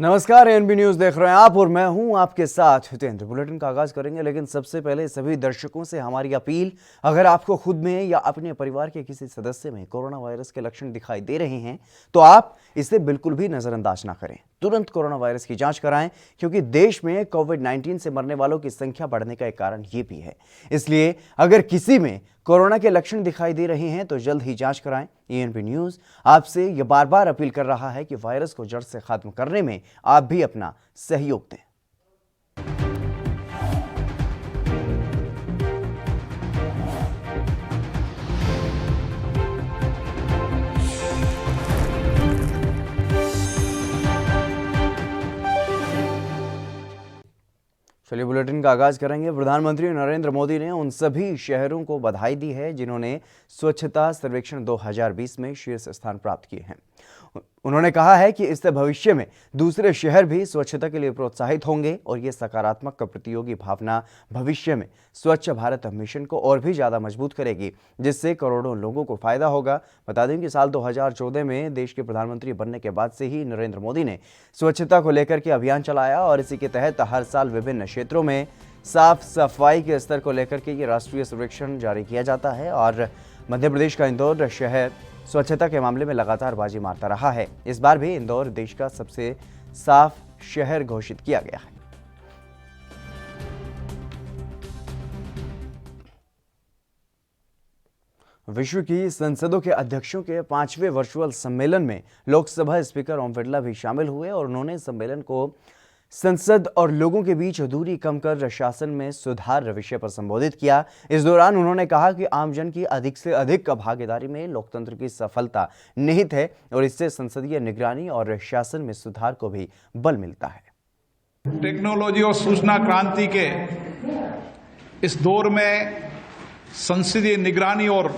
नमस्कार, ANB news देख रहे हैं आप और मैं हूं आपके साथ हितेंद्र। बुलेटिन का आगाज करेंगे, लेकिन सबसे पहले सभी दर्शकों से हमारी अपील, अगर आपको खुद में या अपने परिवार के किसी सदस्य में कोरोना वायरस के लक्षण दिखाई दे रहे हैं तो आप इसे बिल्कुल भी नजरअंदाज ना करें। तुरंत कोरोना वायरस की जांच कराएं, क्योंकि देश में कोविड-19 से मरने वालों की संख्या बढ़ने का एक कारण ये भी है। इसलिए अगर किसी में कोरोना के लक्षण दिखाई दे रहे हैं तो जल्द ही जांच कराएं। एएनबी न्यूज आपसे यह बार बार अपील कर रहा है कि वायरस को जड़ से खत्म करने में आप भी अपना सहयोग दें। चलिए बुलेटिन का आगाज करेंगे। प्रधानमंत्री नरेंद्र मोदी ने उन सभी शहरों को बधाई दी है जिन्होंने स्वच्छता सर्वेक्षण 2020 में शीर्ष स्थान प्राप्त किए हैं। उन्होंने कहा है कि इससे भविष्य में दूसरे शहर भी स्वच्छता के लिए प्रोत्साहित होंगे और ये सकारात्मक प्रतियोगी भावना भविष्य में स्वच्छ भारत मिशन को और भी ज्यादा मजबूत करेगी, जिससे करोड़ों लोगों को फायदा होगा। बता दें कि साल 2014 में देश के प्रधानमंत्री बनने के बाद से ही नरेंद्र मोदी ने स्वच्छता को लेकर के अभियान चलाया और इसी के तहत हर साल विभिन्न क्षेत्रों में साफ सफाई के स्तर को लेकर के ये राष्ट्रीय सर्वेक्षण जारी किया जाता है। और मध्य प्रदेश का इंदौर शहर स्वच्छता के मामले में लगातार बाजी मारता रहा है। इस बार भी इंदौर देश का सबसे साफ शहर घोषित किया गया है। विश्व की संसदों के अध्यक्षों के 5वें वर्चुअल सम्मेलन में लोकसभा स्पीकर ओम बिरला भी शामिल हुए और उन्होंने सम्मेलन को संसद और लोगों के बीच दूरी कम कर शासन में सुधार विषय पर संबोधित किया। इस दौरान उन्होंने कहा कि आमजन की अधिक से अधिक भागीदारी में लोकतंत्र की सफलता निहित है और इससे संसदीय निगरानी और शासन में सुधार को भी बल मिलता है। टेक्नोलॉजी और सूचना क्रांति के इस दौर में संसदीय निगरानी और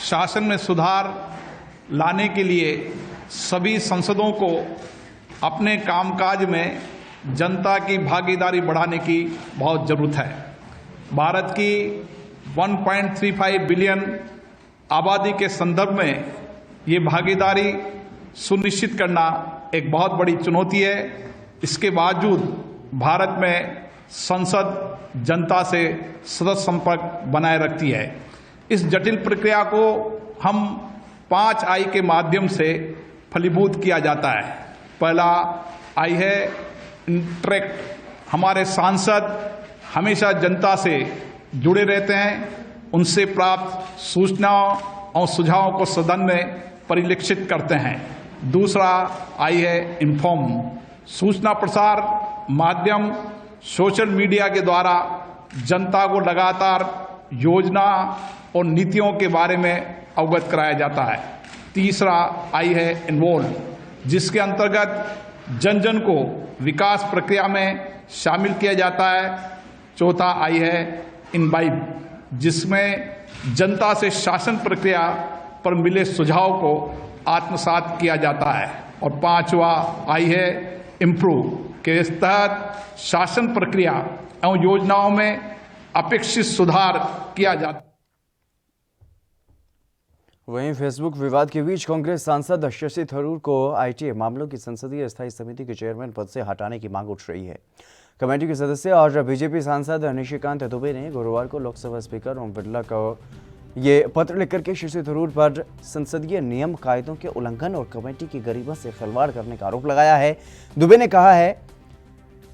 शासन में सुधार लाने के लिए सभी सांसदों को अपने कामकाज में जनता की भागीदारी बढ़ाने की बहुत जरूरत है। भारत की 1.35 बिलियन आबादी के संदर्भ में ये भागीदारी सुनिश्चित करना एक बहुत बड़ी चुनौती है। इसके बावजूद भारत में संसद जनता से सतत संपर्क बनाए रखती है। इस जटिल प्रक्रिया को हम 5 आई के माध्यम से फलीभूत किया जाता है। पहला आई है इंटरेक्ट। हमारे सांसद हमेशा जनता से जुड़े रहते हैं, उनसे प्राप्त सूचनाओं और सुझावों को सदन में परिलक्षित करते हैं। दूसरा आई है इन्फॉर्म। सूचना प्रसार माध्यम सोशल मीडिया के द्वारा जनता को लगातार योजना और नीतियों के बारे में अवगत कराया जाता है। तीसरा आई है इन्वॉल्व, जिसके अंतर्गत जन जन को विकास प्रक्रिया में शामिल किया जाता है। चौथा आई है इनवाइव, जिसमें जनता से शासन प्रक्रिया पर मिले सुझाव को आत्मसात किया जाता है। और पांचवा आई है इम्प्रूव, के तहत शासन प्रक्रिया एवं योजनाओं में अपेक्षित सुधार किया जाता है। वहीं फेसबुक विवाद के बीच कांग्रेस सांसद शशि थरूर को आईटी मामलों की संसदीय स्थायी समिति के चेयरमैन पद से हटाने की मांग उठ रही है। कमेटी के सदस्य और बीजेपी सांसद निशिकांत दुबे ने गुरुवार को लोकसभा स्पीकर ओम बिरला को ये पत्र लिखकर के शशि थरूर पर संसदीय नियम कायदों के उल्लंघन और कमेटी की गरिमा से खिलवाड़ करने का आरोप लगाया है। दुबे ने कहा है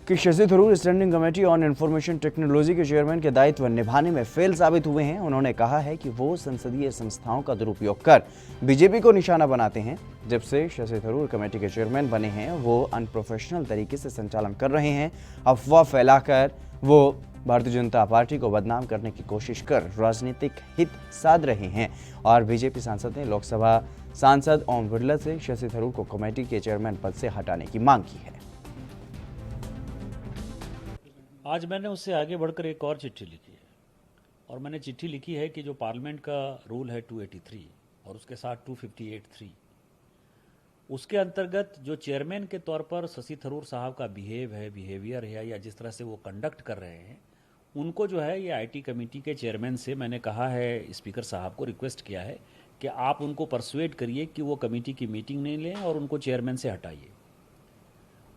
कि Shashi Tharoor standing committee on information technology के चेयरमैन के दायित्व निभाने में फेल साबित हुए हैं। उन्होंने कहा है कि वो संसदीय संस्थाओं का दुरुपयोग कर बीजेपी को निशाना बनाते हैं। जब से शशि थरूर कमेटी के चेयरमैन बने हैं वो अनप्रोफेशनल तरीके से संचालन कर रहे हैं। अफवाह फैलाकर वो भारतीय जनता पार्टी को बदनाम करने की कोशिश कर राजनीतिक हित साध रहे हैं। और बीजेपी सांसद ने लोकसभा सांसद ओम बिरला से शशि थरूर को कमेटी के चेयरमैन पद से हटाने की मांग की है। आज मैंने उससे आगे बढ़कर एक और चिट्ठी लिखी है और मैंने चिट्ठी लिखी है कि जो पार्लियामेंट का रूल है 283 और उसके साथ 258(3), उसके अंतर्गत जो चेयरमैन के तौर पर शशि थरूर साहब का बिहेवियर है या जिस तरह से वो कंडक्ट कर रहे हैं, उनको जो है ये आईटी कमेटी के चेयरमैन से मैंने कहा है, स्पीकर साहब को रिक्वेस्ट किया है कि आप उनको परसुएट करिए कि वो कमेटी की मीटिंग नहीं लें और उनको चेयरमैन से हटाइए।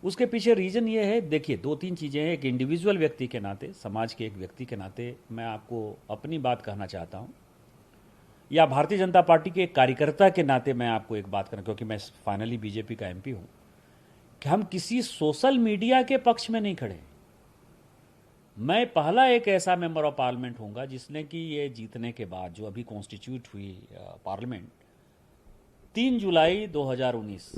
उसके पीछे रीजन ये है, देखिए 2-3 चीज़ें हैं। एक इंडिविजुअल व्यक्ति के नाते, समाज के एक व्यक्ति के नाते मैं आपको अपनी बात कहना चाहता हूँ, या भारतीय जनता पार्टी के एक कार्यकर्ता के नाते मैं आपको एक बात करना, क्योंकि मैं फाइनली बीजेपी का एमपी हूँ, कि हम किसी सोशल मीडिया के पक्ष में नहीं खड़े। मैं पहला एक ऐसा मेंबर ऑफ पार्लियामेंट होऊंगा जिसने कि ये जीतने के बाद, जो अभी कॉन्स्टिट्यूट हुई पार्लियामेंट 3 जुलाई 2019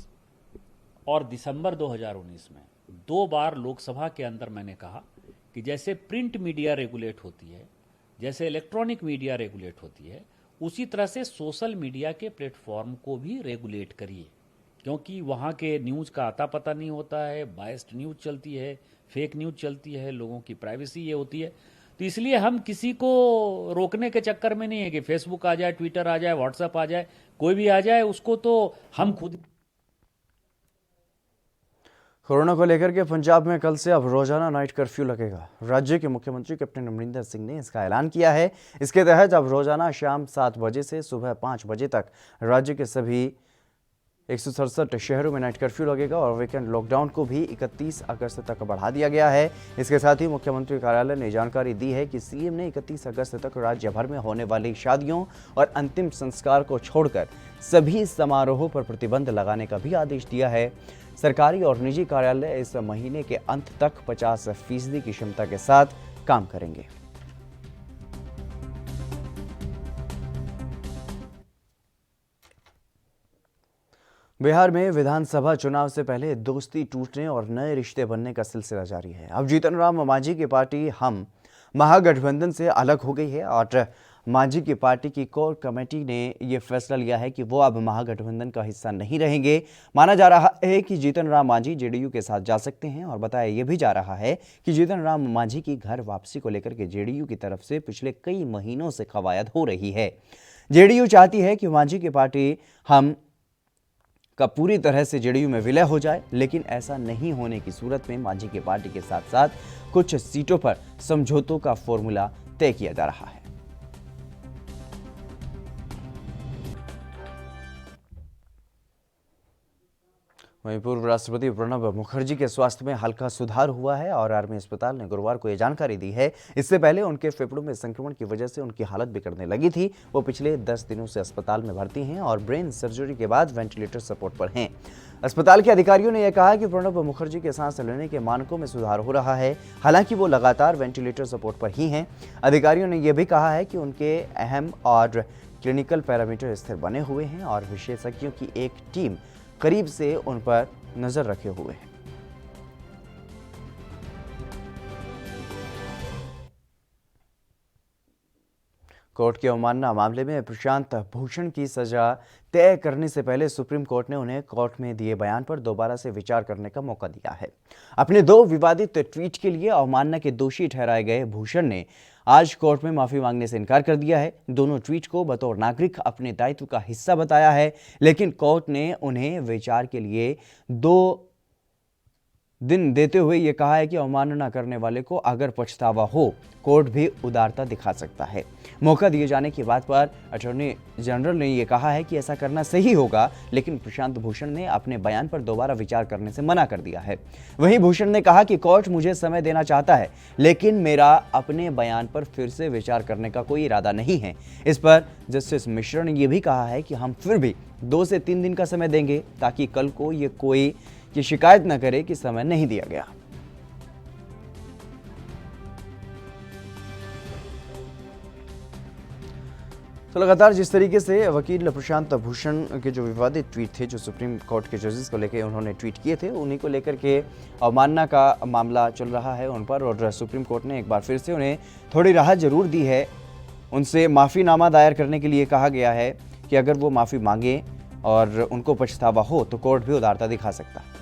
और दिसंबर 2019 में 2 बार लोकसभा के अंदर मैंने कहा कि जैसे प्रिंट मीडिया रेगुलेट होती है, जैसे इलेक्ट्रॉनिक मीडिया रेगुलेट होती है, उसी तरह से सोशल मीडिया के प्लेटफॉर्म को भी रेगुलेट करिए, क्योंकि वहाँ के न्यूज़ का आता पता नहीं होता है, बायस्ड न्यूज़ चलती है, फेक न्यूज़ चलती है, लोगों की प्राइवेसी ये होती है। तो इसलिए हम किसी को रोकने के चक्कर में नहीं है कि फेसबुक आ जाए, ट्विटर आ जाए, व्हाट्सएप आ जाए, कोई भी आ जाए, उसको तो हम खुद। कोरोना को लेकर के पंजाब में कल से अब रोजाना नाइट कर्फ्यू लगेगा। राज्य के मुख्यमंत्री कैप्टन अमरिंदर सिंह ने इसका ऐलान किया है। इसके तहत अब रोजाना शाम 7 बजे से सुबह 5 बजे तक राज्य के सभी 167 शहरों में नाइट कर्फ्यू लगेगा और वीकेंड लॉकडाउन को भी 31 अगस्त तक बढ़ा दिया गया है। इसके साथ ही मुख्यमंत्री कार्यालय ने जानकारी दी है कि सीएम ने 31 अगस्त तक राज्य भर में होने वाली शादियों और अंतिम संस्कार को छोड़कर सभी समारोहों पर प्रतिबंध लगाने का भी आदेश दिया है। सरकारी और निजी कार्यालय इस महीने के अंत तक 50% की क्षमता के साथ काम करेंगे। बिहार में विधानसभा चुनाव से पहले दोस्ती टूटने और नए रिश्ते बनने का सिलसिला जारी है। अब जीतन राम मांझी की पार्टी हम महागठबंधन से अलग हो गई है और मांझी की पार्टी की कोर कमेटी ने यह फैसला लिया है कि वो अब महागठबंधन का हिस्सा नहीं रहेंगे। माना जा रहा है कि जीतन राम मांझी जेडीयू के साथ जा सकते हैं और बताया यह भी जा रहा है कि जीतन राम मांझी की घर वापसी को लेकर के जेडीयू की तरफ से पिछले कई महीनों से कवायद हो रही है। जेडीयू चाहती है कि मांझी की पार्टी हम का पूरी तरह से जेडीयू में विलय हो जाए, लेकिन ऐसा नहीं होने की सूरत में मांझी की पार्टी के साथ साथ कुछ सीटों पर समझौतों का फॉर्मूला तय किया जा रहा है। वहीं पूर्व राष्ट्रपति प्रणब मुखर्जी के स्वास्थ्य में हल्का सुधार हुआ है और आर्मी अस्पताल ने गुरुवार को यह जानकारी दी है। इससे पहले उनके फेफड़ों में संक्रमण की वजह से उनकी हालत बिगड़ने लगी थी। वो पिछले 10 दिनों से अस्पताल में भर्ती हैं और ब्रेन सर्जरी के बाद वेंटिलेटर सपोर्ट पर हैं। अस्पताल के अधिकारियों ने यह कहा कि प्रणब मुखर्जी के सांस लेने के मानकों में सुधार हो रहा है, हालांकि वो लगातार वेंटिलेटर सपोर्ट पर ही हैं। अधिकारियों ने यह भी कहा है कि उनके अहम और क्लिनिकल पैरामीटर स्थिर बने हुए हैं और विशेषज्ञों की एक टीम करीब से उन पर नजर रखे हुए हैं। कोर्ट के अवमानना मामले में प्रशांत भूषण की सजा तय करने से पहले सुप्रीम कोर्ट ने उन्हें कोर्ट में दिए बयान पर दोबारा से विचार करने का मौका दिया है। अपने 2 विवादित ट्वीट के लिए अवमानना के दोषी ठहराए गए भूषण ने आज कोर्ट में माफी मांगने से इनकार कर दिया है। दोनों ट्वीट को बतौर नागरिक अपने दायित्व का हिस्सा बताया है, लेकिन कोर्ट ने उन्हें विचार के लिए 2 दिन देते हुए यह कहा है कि अवमानना करने वाले को अगर पछतावा हो, कोर्ट भी उदारता दिखा सकता है। मौका दिए जाने की बात पर अटॉर्नी जनरल ने यह कहा है कि ऐसा करना सही होगा, लेकिन प्रशांत भूषण ने अपने बयान पर दोबारा विचार करने से मना कर दिया है। वहीं भूषण ने कहा कि कोर्ट मुझे समय देना चाहता है, लेकिन मेरा अपने बयान पर फिर से विचार करने का कोई इरादा नहीं है। इस पर जस्टिस मिश्रा ने यह भी कहा है कि हम फिर भी 2 से 3 दिन का समय देंगे, ताकि कल को ये कोई की शिकायत न करे कि समय नहीं दिया गया। तो लगातार जिस तरीके से वकील प्रशांत भूषण के जो विवादित ट्वीट थे, जो सुप्रीम कोर्ट के जजेस को लेकर उन्होंने ट्वीट किए थे, उन्हीं को लेकर के अवमानना का मामला चल रहा है उन पर, और सुप्रीम कोर्ट ने एक बार फिर से उन्हें थोड़ी राहत जरूर दी है। उनसे माफ़ीनामा दायर करने के लिए कहा गया है कि अगर वो माफ़ी मांगे और उनको पछतावा हो तो कोर्ट भी उदारता दिखा सकता है।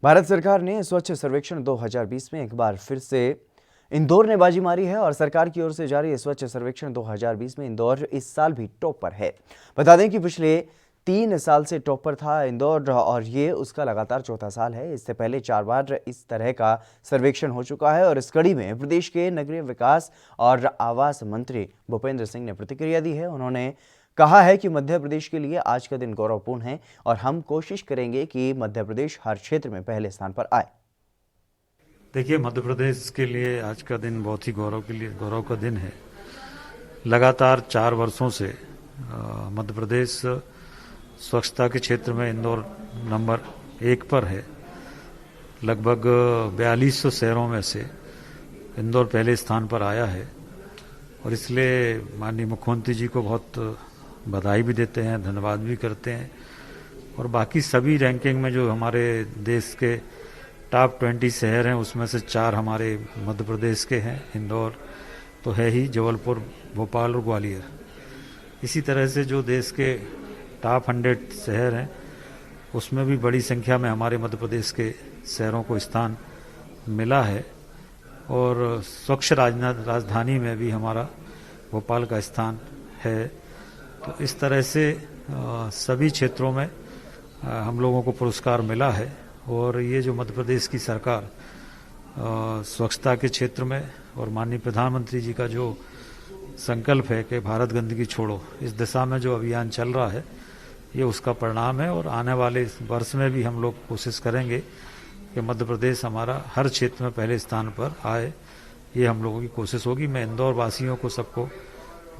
भारत सरकार ने स्वच्छ सर्वेक्षण 2020 में एक बार फिर से इंदौर ने बाजी मारी है और सरकार की ओर से जारी स्वच्छ सर्वेक्षण 2020 में इंदौर इस साल भी टॉप पर है। बता दें कि पिछले 3 साल से टॉप पर था इंदौर और ये उसका लगातार 4था साल है। इससे पहले 4 बार इस तरह का सर्वेक्षण हो चुका है और इस कड़ी में प्रदेश के नगरीय विकास और आवास मंत्री भूपेंद्र सिंह ने प्रतिक्रिया दी है। उन्होंने कहा है कि मध्य प्रदेश के लिए आज का दिन गौरवपूर्ण है और हम कोशिश करेंगे कि मध्य प्रदेश हर क्षेत्र में पहले स्थान पर आए। देखिए, मध्य प्रदेश के लिए आज का दिन बहुत ही गौरव का दिन है। लगातार 4 वर्षों से मध्य प्रदेश स्वच्छता के क्षेत्र में इंदौर नंबर 1 पर है। लगभग 4200 शहरों में से इंदौर पहले स्थान पर आया है और इसलिए माननीय मुख्यमंत्री जी को बहुत बधाई भी देते हैं, धन्यवाद भी करते हैं। और बाकी सभी रैंकिंग में जो हमारे देश के टॉप 20 शहर हैं उसमें से 4 हमारे मध्य प्रदेश के हैं। इंदौर तो है ही, जबलपुर, भोपाल और ग्वालियर। इसी तरह से जो देश के टॉप 100 शहर हैं उसमें भी बड़ी संख्या में हमारे मध्य प्रदेश के शहरों को स्थान मिला है और स्वच्छ राजधानी में भी हमारा भोपाल का स्थान है। तो इस तरह से सभी क्षेत्रों में हम लोगों को पुरस्कार मिला है और ये जो मध्य प्रदेश की सरकार स्वच्छता के क्षेत्र में और माननीय प्रधानमंत्री जी का जो संकल्प है कि भारत गंदगी छोड़ो, इस दिशा में जो अभियान चल रहा है ये उसका परिणाम है। और आने वाले वर्ष में भी हम लोग कोशिश करेंगे कि मध्य प्रदेश हमारा हर क्षेत्र में पहले स्थान पर आए, ये हम लोगों की कोशिश होगी। मैं इंदौर वासियों को सबको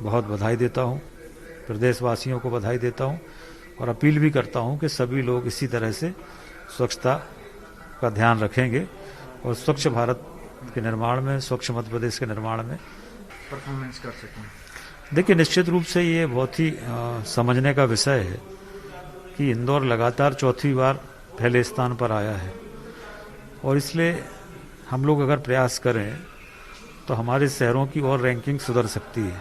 बहुत बधाई देता हूँ, प्रदेश वासियों को बधाई देता हूँ और अपील भी करता हूँ कि सभी लोग इसी तरह से स्वच्छता का ध्यान रखेंगे और स्वच्छ भारत के निर्माण में, स्वच्छ मध्य प्रदेश के निर्माण में परफॉर्मेंस कर सकें। देखिए, निश्चित रूप से ये बहुत ही समझने का विषय है कि इंदौर लगातार 4थी बार पहले स्थान पर आया है और इसलिए हम लोग अगर प्रयास करें तो हमारे शहरों की और रैंकिंग सुधर सकती है।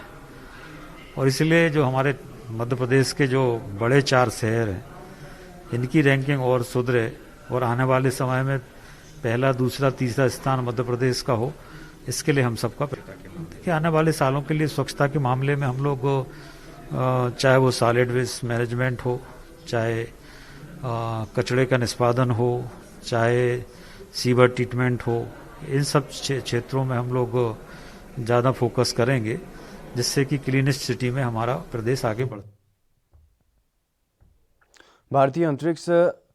और इसलिए जो हमारे मध्य प्रदेश के जो बड़े 4 शहर हैं इनकी रैंकिंग और सुधरे और आने वाले समय में पहला, दूसरा, तीसरा स्थान मध्य प्रदेश का हो, इसके लिए हम सबका देखिए आने वाले सालों के लिए स्वच्छता के मामले में हम लोग चाहे वो सॉलिड वेस्ट मैनेजमेंट हो, चाहे कचरे का निष्पादन हो, चाहे सीवर ट्रीटमेंट हो, इन सब क्षेत्रों में हम लोग ज़्यादा फोकस करेंगे जिससे कि क्लीनेस्ट सिटी में हमारा प्रदेश आगे बढ़े। भारतीय अंतरिक्ष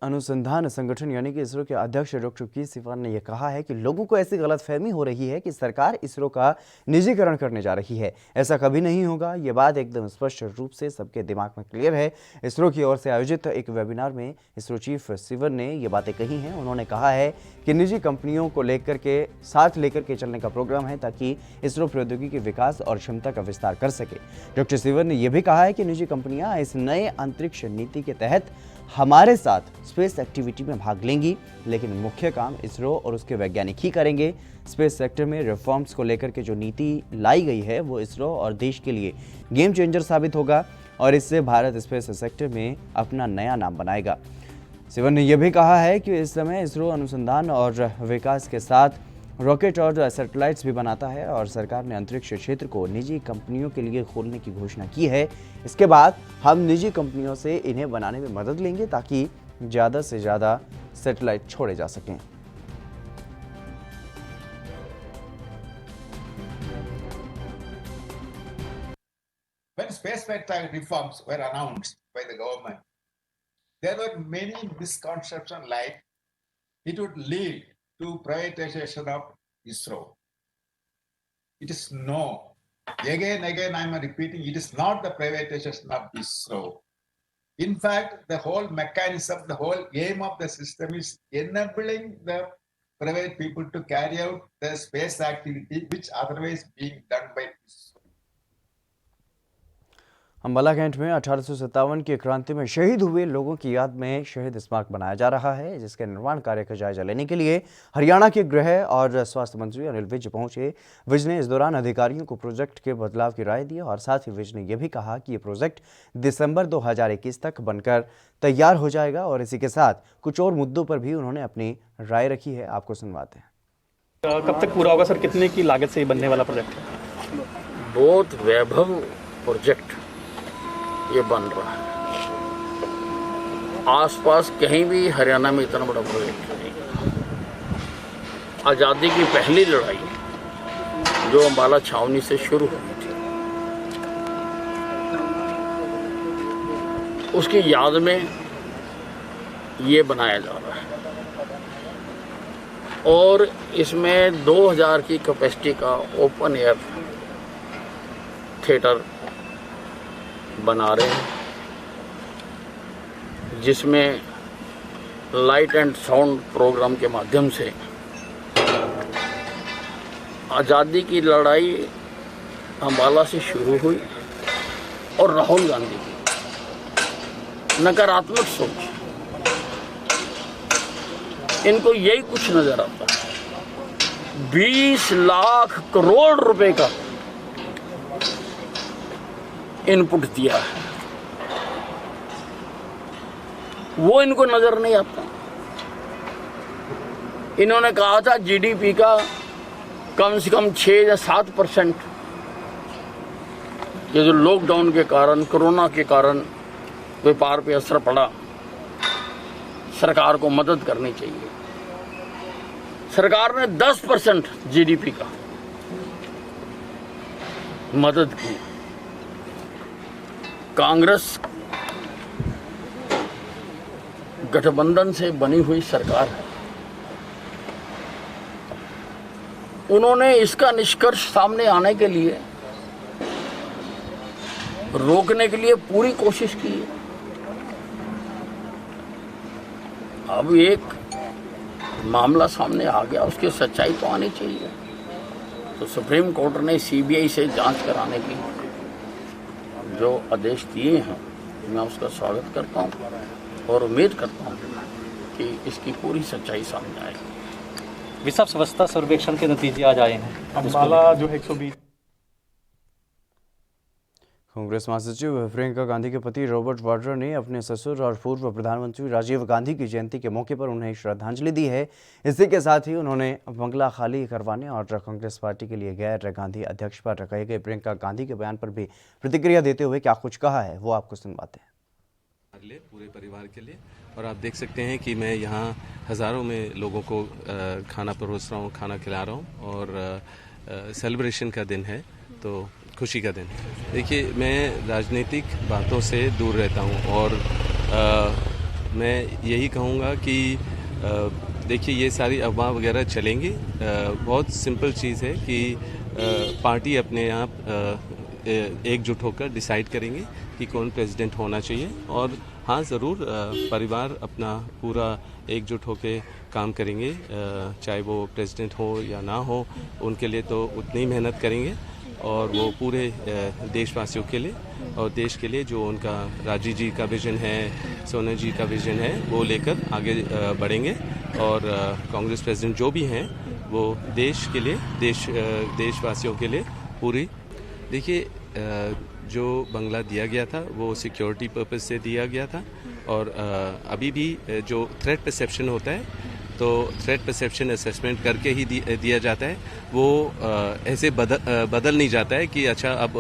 अनुसंधान संगठन यानी कि इसरो के अध्यक्ष डॉक्टर के सिवान ने यह कहा है कि लोगों को ऐसी गलतफहमी हो रही है कि सरकार इसरो का निजीकरण करने जा रही है। ऐसा कभी नहीं होगा, ये बात एकदम स्पष्ट रूप से सबके दिमाग में क्लियर है। इसरो की ओर से आयोजित एक वेबिनार में इसरो चीफ सिवन ने ये बातें कही हैं। उन्होंने कहा है कि निजी कंपनियों को साथ लेकर के चलने का प्रोग्राम है ताकि इसरो प्रौद्योगिकी विकास और क्षमता का विस्तार कर सके। डॉक्टर सिवन ने यह भी कहा है कि निजी कंपनियां इस नए अंतरिक्ष नीति के तहत हमारे साथ स्पेस एक्टिविटी में भाग लेंगी, लेकिन मुख्य काम इसरो और उसके वैज्ञानिक ही करेंगे। स्पेस सेक्टर में रिफॉर्म्स को लेकर के जो नीति लाई गई है वो इसरो और देश के लिए गेम चेंजर साबित होगा और इससे भारत स्पेस सेक्टर में अपना नया नाम बनाएगा। सिवन ने यह भी कहा है कि इस समय इसरो अनुसंधान और विकास के साथ रॉकेट और सैटेलाइट्स भी बनाता है और सरकार ने अंतरिक्ष क्षेत्र को निजी कंपनियों के लिए खोलने की घोषणा की है। इसके बाद हम निजी कंपनियों से इन्हें बनाने में मदद लेंगे ताकि ज़्यादा से ज़्यादा सैटेलाइट छोड़े जा सकें। When space reforms were announced by the government, there were many misconceptions like it would lead to privatization of ISRO. It is no. Again, I am repeating, it is not the privatization of ISRO. In fact, the whole mechanism, the whole aim of the system is enabling the private people to carry out the space activity which otherwise being done by ISRO. Ambala cantt में 1857 की क्रांति में शहीद हुए लोगों की याद में शहीद स्मारक बनाया जा रहा है, जिसके निर्माण कार्य का जायजा लेने के लिए हरियाणा के गृह और स्वास्थ्य मंत्री अनिल विज पहुंचे। विज ने इस दौरान अधिकारियों को प्रोजेक्ट के बदलाव की राय दी और साथ ही विज ने यह भी कहा कि ये प्रोजेक्ट दिसंबर 2021 तक बनकर तैयार हो जाएगा और इसी के साथ कुछ और मुद्दों पर भी उन्होंने अपनी राय रखी है। आपको सुनवाते हैं। कब तक पूरा होगा सर? कितने की लागत से बनने वाला प्रोजेक्ट है? बहुत वैभव प्रोजेक्ट ये बन रहा है। आसपास कहीं भी हरियाणा में इतना बड़ा प्रोजेक्ट नहीं। आज़ादी की पहली लड़ाई जो अंबाला छावनी से शुरू हुई थी, उसकी याद में ये बनाया जा रहा है और इसमें 2000 की कैपेसिटी का ओपन एयर थिएटर बना रहे हैं, जिसमें लाइट एंड साउंड प्रोग्राम के माध्यम से आज़ादी की लड़ाई अम्बाला से शुरू हुई और राहुल गांधी की नकारात्मक सोच, इनको यही कुछ नजर आता है। 20 लाख करोड़ रुपए का इनपुट दिया है, वो इनको नजर नहीं आता। इन्होंने कहा था जीडीपी का कम से कम 6 या 7% ये जो लॉकडाउन के कारण, कोरोना के कारण व्यापार पे असर पड़ा, सरकार को मदद करनी चाहिए। सरकार ने 10% जीडीपी का मदद की। कांग्रेस गठबंधन से बनी हुई सरकार है, उन्होंने इसका निष्कर्ष सामने आने के लिए, रोकने के लिए पूरी कोशिश की है। अब एक मामला सामने आ गया, उसकी सच्चाई तो आनी चाहिए। तो सुप्रीम कोर्ट ने सीबीआई से जांच कराने की जो आदेश दिए हैं, मैं उसका स्वागत करता हूं और उम्मीद करता हूं कि इसकी पूरी सच्चाई सामने आएगी। विश्व स्वच्छता सर्वेक्षण के नतीजे आज आए हैं। अम्बाला जो 120 कांग्रेस महासचिव प्रियंका गांधी के पति रॉबर्ट वाड्रा ने अपने ससुर और पूर्व प्रधानमंत्री राजीव गांधी की जयंती के मौके पर उन्हें श्रद्धांजलि दी है। इसी के साथ ही उन्होंने बंगला खाली करवाने और कांग्रेस पार्टी के लिए गैर गांधी अध्यक्ष पर कहे गए प्रियंका गांधी के बयान पर भी प्रतिक्रिया देते हुए क्या कुछ कहा है, वो आपको सुनवाते हैं। पूरे परिवार के लिए, और आप देख सकते हैं कि मैं यहाँ हज़ारों में लोगों को खाना परोस रहा हूँ, खाना खिला रहा हूँ और सेलिब्रेशन का दिन है, तो खुशी का दिन। देखिए, मैं राजनीतिक बातों से दूर रहता हूँ और मैं यही कहूँगा कि देखिए, ये सारी अफवाह वगैरह चलेंगी। बहुत सिंपल चीज़ है कि पार्टी अपने यहाँ एकजुट होकर डिसाइड करेंगे कि कौन प्रेसिडेंट होना चाहिए। और हाँ, ज़रूर परिवार अपना पूरा एकजुट होकर काम करेंगे, चाहे वो प्रेसिडेंट हो या ना हो, उनके लिए तो उतनी मेहनत करेंगे और वो पूरे देशवासियों के लिए और देश के लिए जो उनका राजी जी का विज़न है, सोनिया जी का विज़न है, वो लेकर आगे बढ़ेंगे। और कांग्रेस प्रेसिडेंट जो भी हैं वो देश के लिए, देशवासियों के लिए पूरी। देखिए, जो बंगला दिया गया था वो सिक्योरिटी पर्पस से दिया गया था और अभी भी जो थ्रेट परसेप्शन होता है, तो थ्रेट परसेप्शन असेसमेंट करके ही दिया जाता है। वो ऐसे बदल नहीं जाता है कि अच्छा अब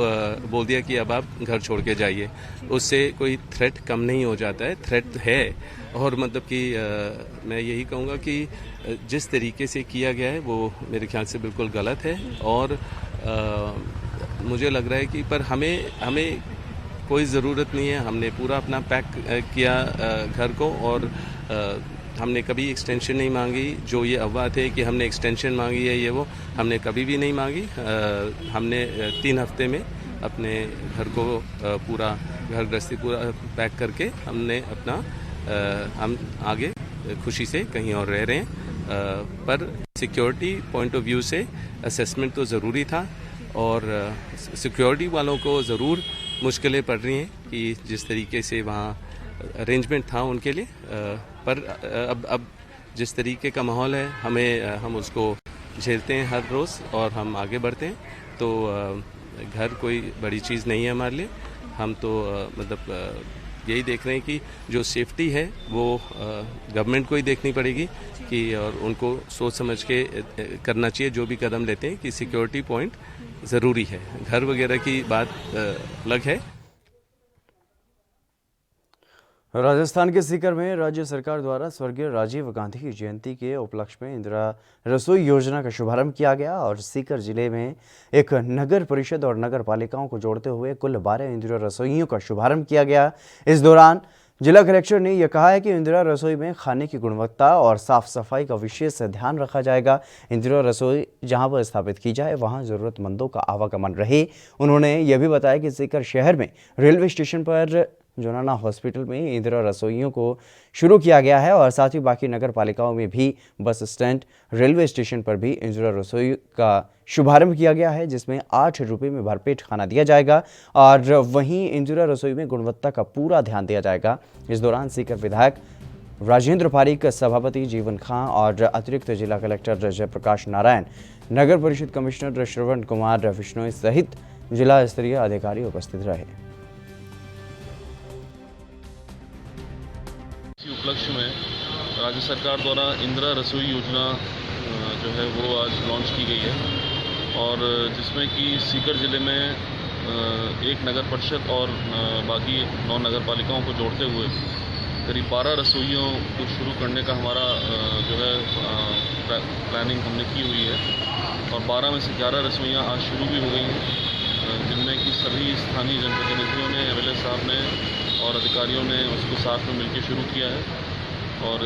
बोल दिया कि अब आप घर छोड़ के जाइए, उससे कोई थ्रेट कम नहीं हो जाता है। थ्रेट है और मतलब कि मैं यही कहूँगा कि जिस तरीके से किया गया है वो मेरे ख्याल से बिल्कुल गलत है। और मुझे लग रहा है कि पर हमें कोई ज़रूरत नहीं है। हमने पूरा अपना पैक किया घर को और हमने कभी एक्सटेंशन नहीं मांगी। जो ये अफवाह थे कि हमने एक्सटेंशन मांगी है, ये वो हमने कभी भी नहीं मांगी। हमने 3 हफ्ते में अपने घर को पूरा घर गृहस्थी पूरा पैक करके हमने अपना हम आगे खुशी से कहीं और रह रहे हैं। पर सिक्योरिटी पॉइंट ऑफ व्यू से असेसमेंट तो ज़रूरी था और सिक्योरिटी वालों को ज़रूर मुश्किलें पड़ रही हैं कि जिस तरीके से वहाँ अरेंजमेंट था उनके लिए। पर अब जिस तरीके का माहौल है हम उसको झेलते हैं हर रोज़ और हम आगे बढ़ते हैं। तो घर कोई बड़ी चीज़ नहीं है हमारे लिए। हम तो मतलब यही देख रहे हैं कि जो सेफ्टी है वो गवर्नमेंट को ही देखनी पड़ेगी कि और उनको सोच समझ के करना चाहिए जो भी कदम लेते हैं कि सिक्योरिटी पॉइंट ज़रूरी है। घर वगैरह की बात अलग है। राजस्थान के सीकर में राज्य सरकार द्वारा स्वर्गीय राजीव गांधी की जयंती के उपलक्ष्य में इंदिरा रसोई योजना का शुभारंभ किया गया और सीकर जिले में एक नगर परिषद और नगर पालिकाओं को जोड़ते हुए कुल 12 इंदिरा रसोइयों का शुभारंभ किया गया। इस दौरान जिला कलेक्टर ने यह कहा है कि इंदिरा रसोई में खाने की गुणवत्ता और साफ सफाई का विशेष ध्यान रखा जाएगा। इंदिरा रसोई जहां पर स्थापित की जाए वहां जरूरतमंदों का आवागमन रहे। उन्होंने यह भी बताया कि सीकर शहर में रेलवे स्टेशन पर जोनाना हॉस्पिटल में इंदिरा रसोइयों को शुरू किया गया है और साथ ही बाकी नगर पालिकाओं में भी बस स्टैंड, रेलवे स्टेशन पर भी इंदिरा रसोई का शुभारंभ किया गया है, जिसमें 8 रुपये में भरपेट खाना दिया जाएगा और वहीं इंदिरा रसोई में गुणवत्ता का पूरा ध्यान दिया जाएगा। इस दौरान सीकर विधायक राजेंद्र पारीक, सभापति जीवन खां और अतिरिक्त जिला कलेक्टर जयप्रकाश नारायण, नगर परिषद कमिश्नर श्रवण कुमार विश्नोई सहित जिला स्तरीय अधिकारी उपस्थित रहे। इसी उपलक्ष्य में राज्य सरकार द्वारा इंदिरा रसोई योजना जो है वो आज लॉन्च की गई है और जिसमें कि सीकर ज़िले में एक नगर परिषद और बाकी 9 नगर पालिकाओं को जोड़ते हुए करीब 12 रसोइयों को शुरू करने का हमारा जो है प्लानिंग हमने की हुई है और 12 में से 11 रसोइयाँ आज शुरू भी हो गई हैं, जिनमें कि सभी स्थानीय जनप्रतिनिधियों ने, एमएलए साहब ने और अधिकारियों ने उसको साथ में मिलकर शुरू किया है और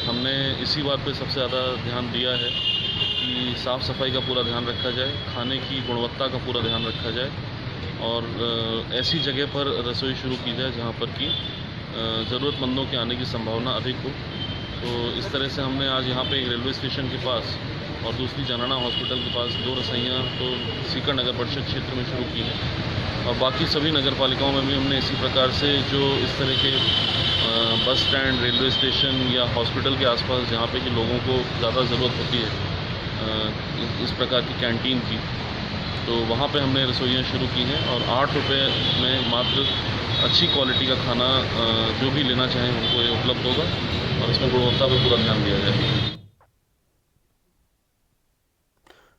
हमने इसी बात पे सबसे ज़्यादा ध्यान दिया है कि साफ़ सफाई का पूरा ध्यान रखा जाए, खाने की गुणवत्ता का पूरा ध्यान रखा जाए और ऐसी जगह पर रसोई शुरू की जाए जहाँ पर कि ज़रूरतमंदों के आने की संभावना अधिक हो। तो इस तरह से हमने आज यहाँ पे एक रेलवे स्टेशन के पास और दूसरी जनाना हॉस्पिटल के पास 2 रसोइयाँ तो सीकर नगर परिषद क्षेत्र में शुरू की हैं और बाकी सभी नगर पालिकाओं में भी हमने इसी प्रकार से जो इस तरह के बस स्टैंड, रेलवे स्टेशन या हॉस्पिटल के आसपास जहाँ पे कि लोगों को ज़्यादा ज़रूरत होती है इस प्रकार की कैंटीन की, तो वहाँ पे हमने रसोइयाँ शुरू की हैं और 8 रुपये में मात्र अच्छी क्वालिटी का खाना जो भी लेना चाहें उनको ये उपलब्ध होगा और इसमें गुणवत्ता पर पूरा ध्यान दिया जाएगा।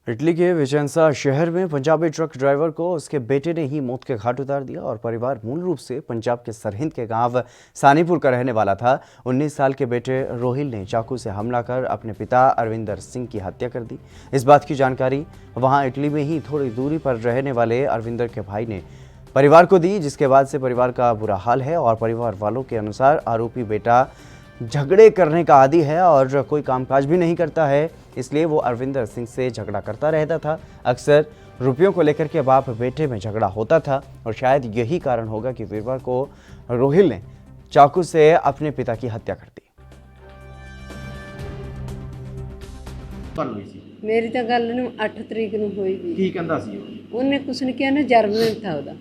इटली के विजेंसा शहर में पंजाबी ट्रक ड्राइवर को उसके बेटे ने ही मौत के घाट उतार दिया और परिवार मूल रूप से पंजाब के सरहिंद के गांव सानीपुर का रहने वाला था। 19 साल के बेटे रोहिल ने चाकू से हमला कर अपने पिता अरविंदर सिंह की हत्या कर दी। इस बात की जानकारी वहां इटली में ही थोड़ी दूरी पर रहने वाले अरविंदर के भाई ने परिवार को दी, जिसके बाद से परिवार का बुरा हाल है और परिवार वालों के अनुसार आरोपी बेटा झगड़े करने का आदी है और कोई कामकाज भी नहीं करता है, इसलिए वो अरविंदर सिंह से झगड़ा करता रहता था। अक्सर रुपयों को लेकर के बाप बेटे में झगड़ा होता था और शायद यही कारण होगा कि वीरवार को रोहिल ने चाकू से अपने पिता की हत्या कर दी। मेरी तो गल 8 तरीक ਨੂੰ ਹੋਈ ਵੀ ਕੀ ਕਹਿੰਦਾ ਸੀ ਉਹਨੇ ਕੁਛ ਨਹੀਂ ਕਿਹਾ ਨਾ, ਜਨਮਦਿਨ था ਉਹਦਾ,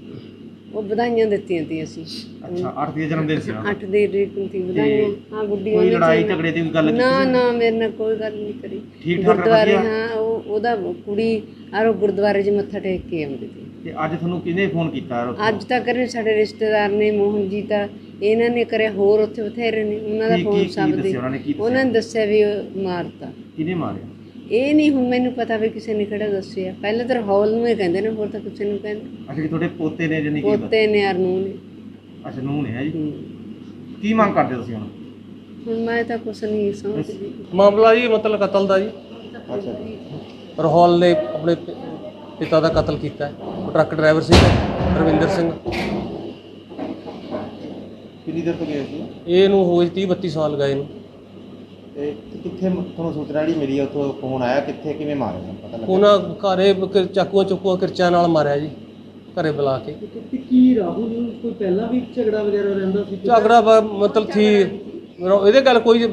ਉਹ ਵਧਾਈਆਂ ਦਿੱਤੀਆਂ ਤੀ ਅਸੀਂ। ਅੱਛਾ 8 ਦੀ ਜਨਮਦਿਨ ਸੀ 8 ਦੀ ਤਰੀਕ ਨੂੰ ਸੀ ਵਧਾਈਆਂ। ਹਾਂ ਗੁੱਡੀ ਕੋਈ ਲੜਾਈ ਝਗੜੇ ਦੀ ਗੱਲ ਨਾ ਨਾ ਮੇਰੇ ਨਾਲ ਕੋਈ ਗੱਲ ਨਹੀਂ ਕਰੀ। ਠੀਕ ਠਾਕ ਗੁਰਦੁਆਰੇ ਹਾਂ ਉਹਦਾ ਕੁੜੀ ਆਰੋ ਗੁਰਦੁਆਰੇ 'ਚ ਮੱਥਾ ਟੇਕ ਕੇ ਆਉਂਦੀ ਸੀ। ਤੇ ਅੱਜ ਤੁਹਾਨੂੰ ਕਿਹਨੇ ਫੋਨ ਕੀਤਾ? ਅੱਜ ਤੱਕ ਕਰੇ ਸਾਡੇ ਰਿਸ਼ਤੇਦਾਰ ਨੇ, ਮੋਹਨ ਜੀ ਤਾਂ ਇਹਨਾਂ ਨੇ ਕਰਿਆ, ਹੋਰ ਉੱਥੇ ਬਥੇਰੇ ਨੇ, ਉਹਨਾਂ ਦਾ ਫੋਨ ਸਭ ਦੇ। ਉਹਨਾਂ ਨੇ ਦੱਸਿਆ ਵੀ ਮਾਰਤਾ। ਕਿਹਨੇ ਮਾਰਿਆ ਇਹ ਨਹੀਂ ਹੁਣ ਮੈਨੂੰ ਪਤਾ ਵੀ ਕਿਸੇ ਨੇ ਕਿਹੜਾ ਦੱਸਿਆ। ਪਹਿਲਾਂ ਤਾਂ ਰਾਹੁਲ ਨੂੰ ਹੀ ਕਹਿੰਦੇ ਨੇ, ਹੋਰ ਤਾਂ ਕਿਸੇ ਨੂੰ ਕਹਿੰਦੇ। ਅੱਛਾ ਜੀ ਤੁਹਾਡੇ ਪੋਤੇ ਨੇ ਜਾਨੀ ਕਿ ਪੋਤੇ ਨੇ ਔਰ ਨੂੰਹ ਨੇ। ਅੱਛਾ ਨੂੰਹ ਨੇ ਹੈ ਜੀ। ਕੀ ਮੰਗ ਕਰਦੇ ਤੁਸੀਂ ਹੁਣ? ਹੁਣ ਮੈਂ ਤਾਂ ਕੁਛ ਨਹੀਂ ਸਮਝਦੀ। ਮਾਮਲਾ ਜੀ ਮਤਲਬ ਕਤਲ ਦਾ ਜੀ। ਅੱਛਾ ਜੀ ਰਾਹੁਲ ਨੇ ਆਪਣੇ ਪਿਤਾ ਦਾ ਕਤਲ ਕੀਤਾ ਹੈ। ਉਹ ਟਰੱਕ ਡਰਾਈਵਰ ਸੀ ਰਵਿੰਦਰ ਸਿੰਘ। ਕਿੰਨੀ ਦੇਰ ਤੋਂ ਗਏ ਸੀ? ਇਹਨੂੰ ਹੋਏ 30-32 ਸਾਲ ਗਏ ਨੂੰ। ਤੇ ਕਿੱਥੇ ਤੁਹਾਨੂੰ ਸੂਚਨਾ ਜਿਹੜੀ ਮਿਲੀ ਉੱਥੋਂ ਫੋਨ ਆਇਆ, ਕਿੱਥੇ ਕਿਵੇਂ ਮਾਰਿਆ ਪਤਾ ਲੱਗਾ? ਉਹਨਾਂ ਘਰੇ ਚਾਕੂਆਂ ਕਿਰਚਾਂ ਨਾਲ ਮਾਰਿਆ ਜੀ, ਘਰੇ ਬੁਲਾ ਕੇ। ਕੀ ਰਾਹੁਲ ਨੂੰ ਕੋਈ ਪਹਿਲਾਂ ਵੀ ਝਗੜਾ ਵਗੈਰਾ ਰਹਿੰਦਾ ਸੀ? ਝਗੜਾ ਮਤਲਬ ਥੀ ਇਹਦੇ ਗੱਲ ਕੋਈ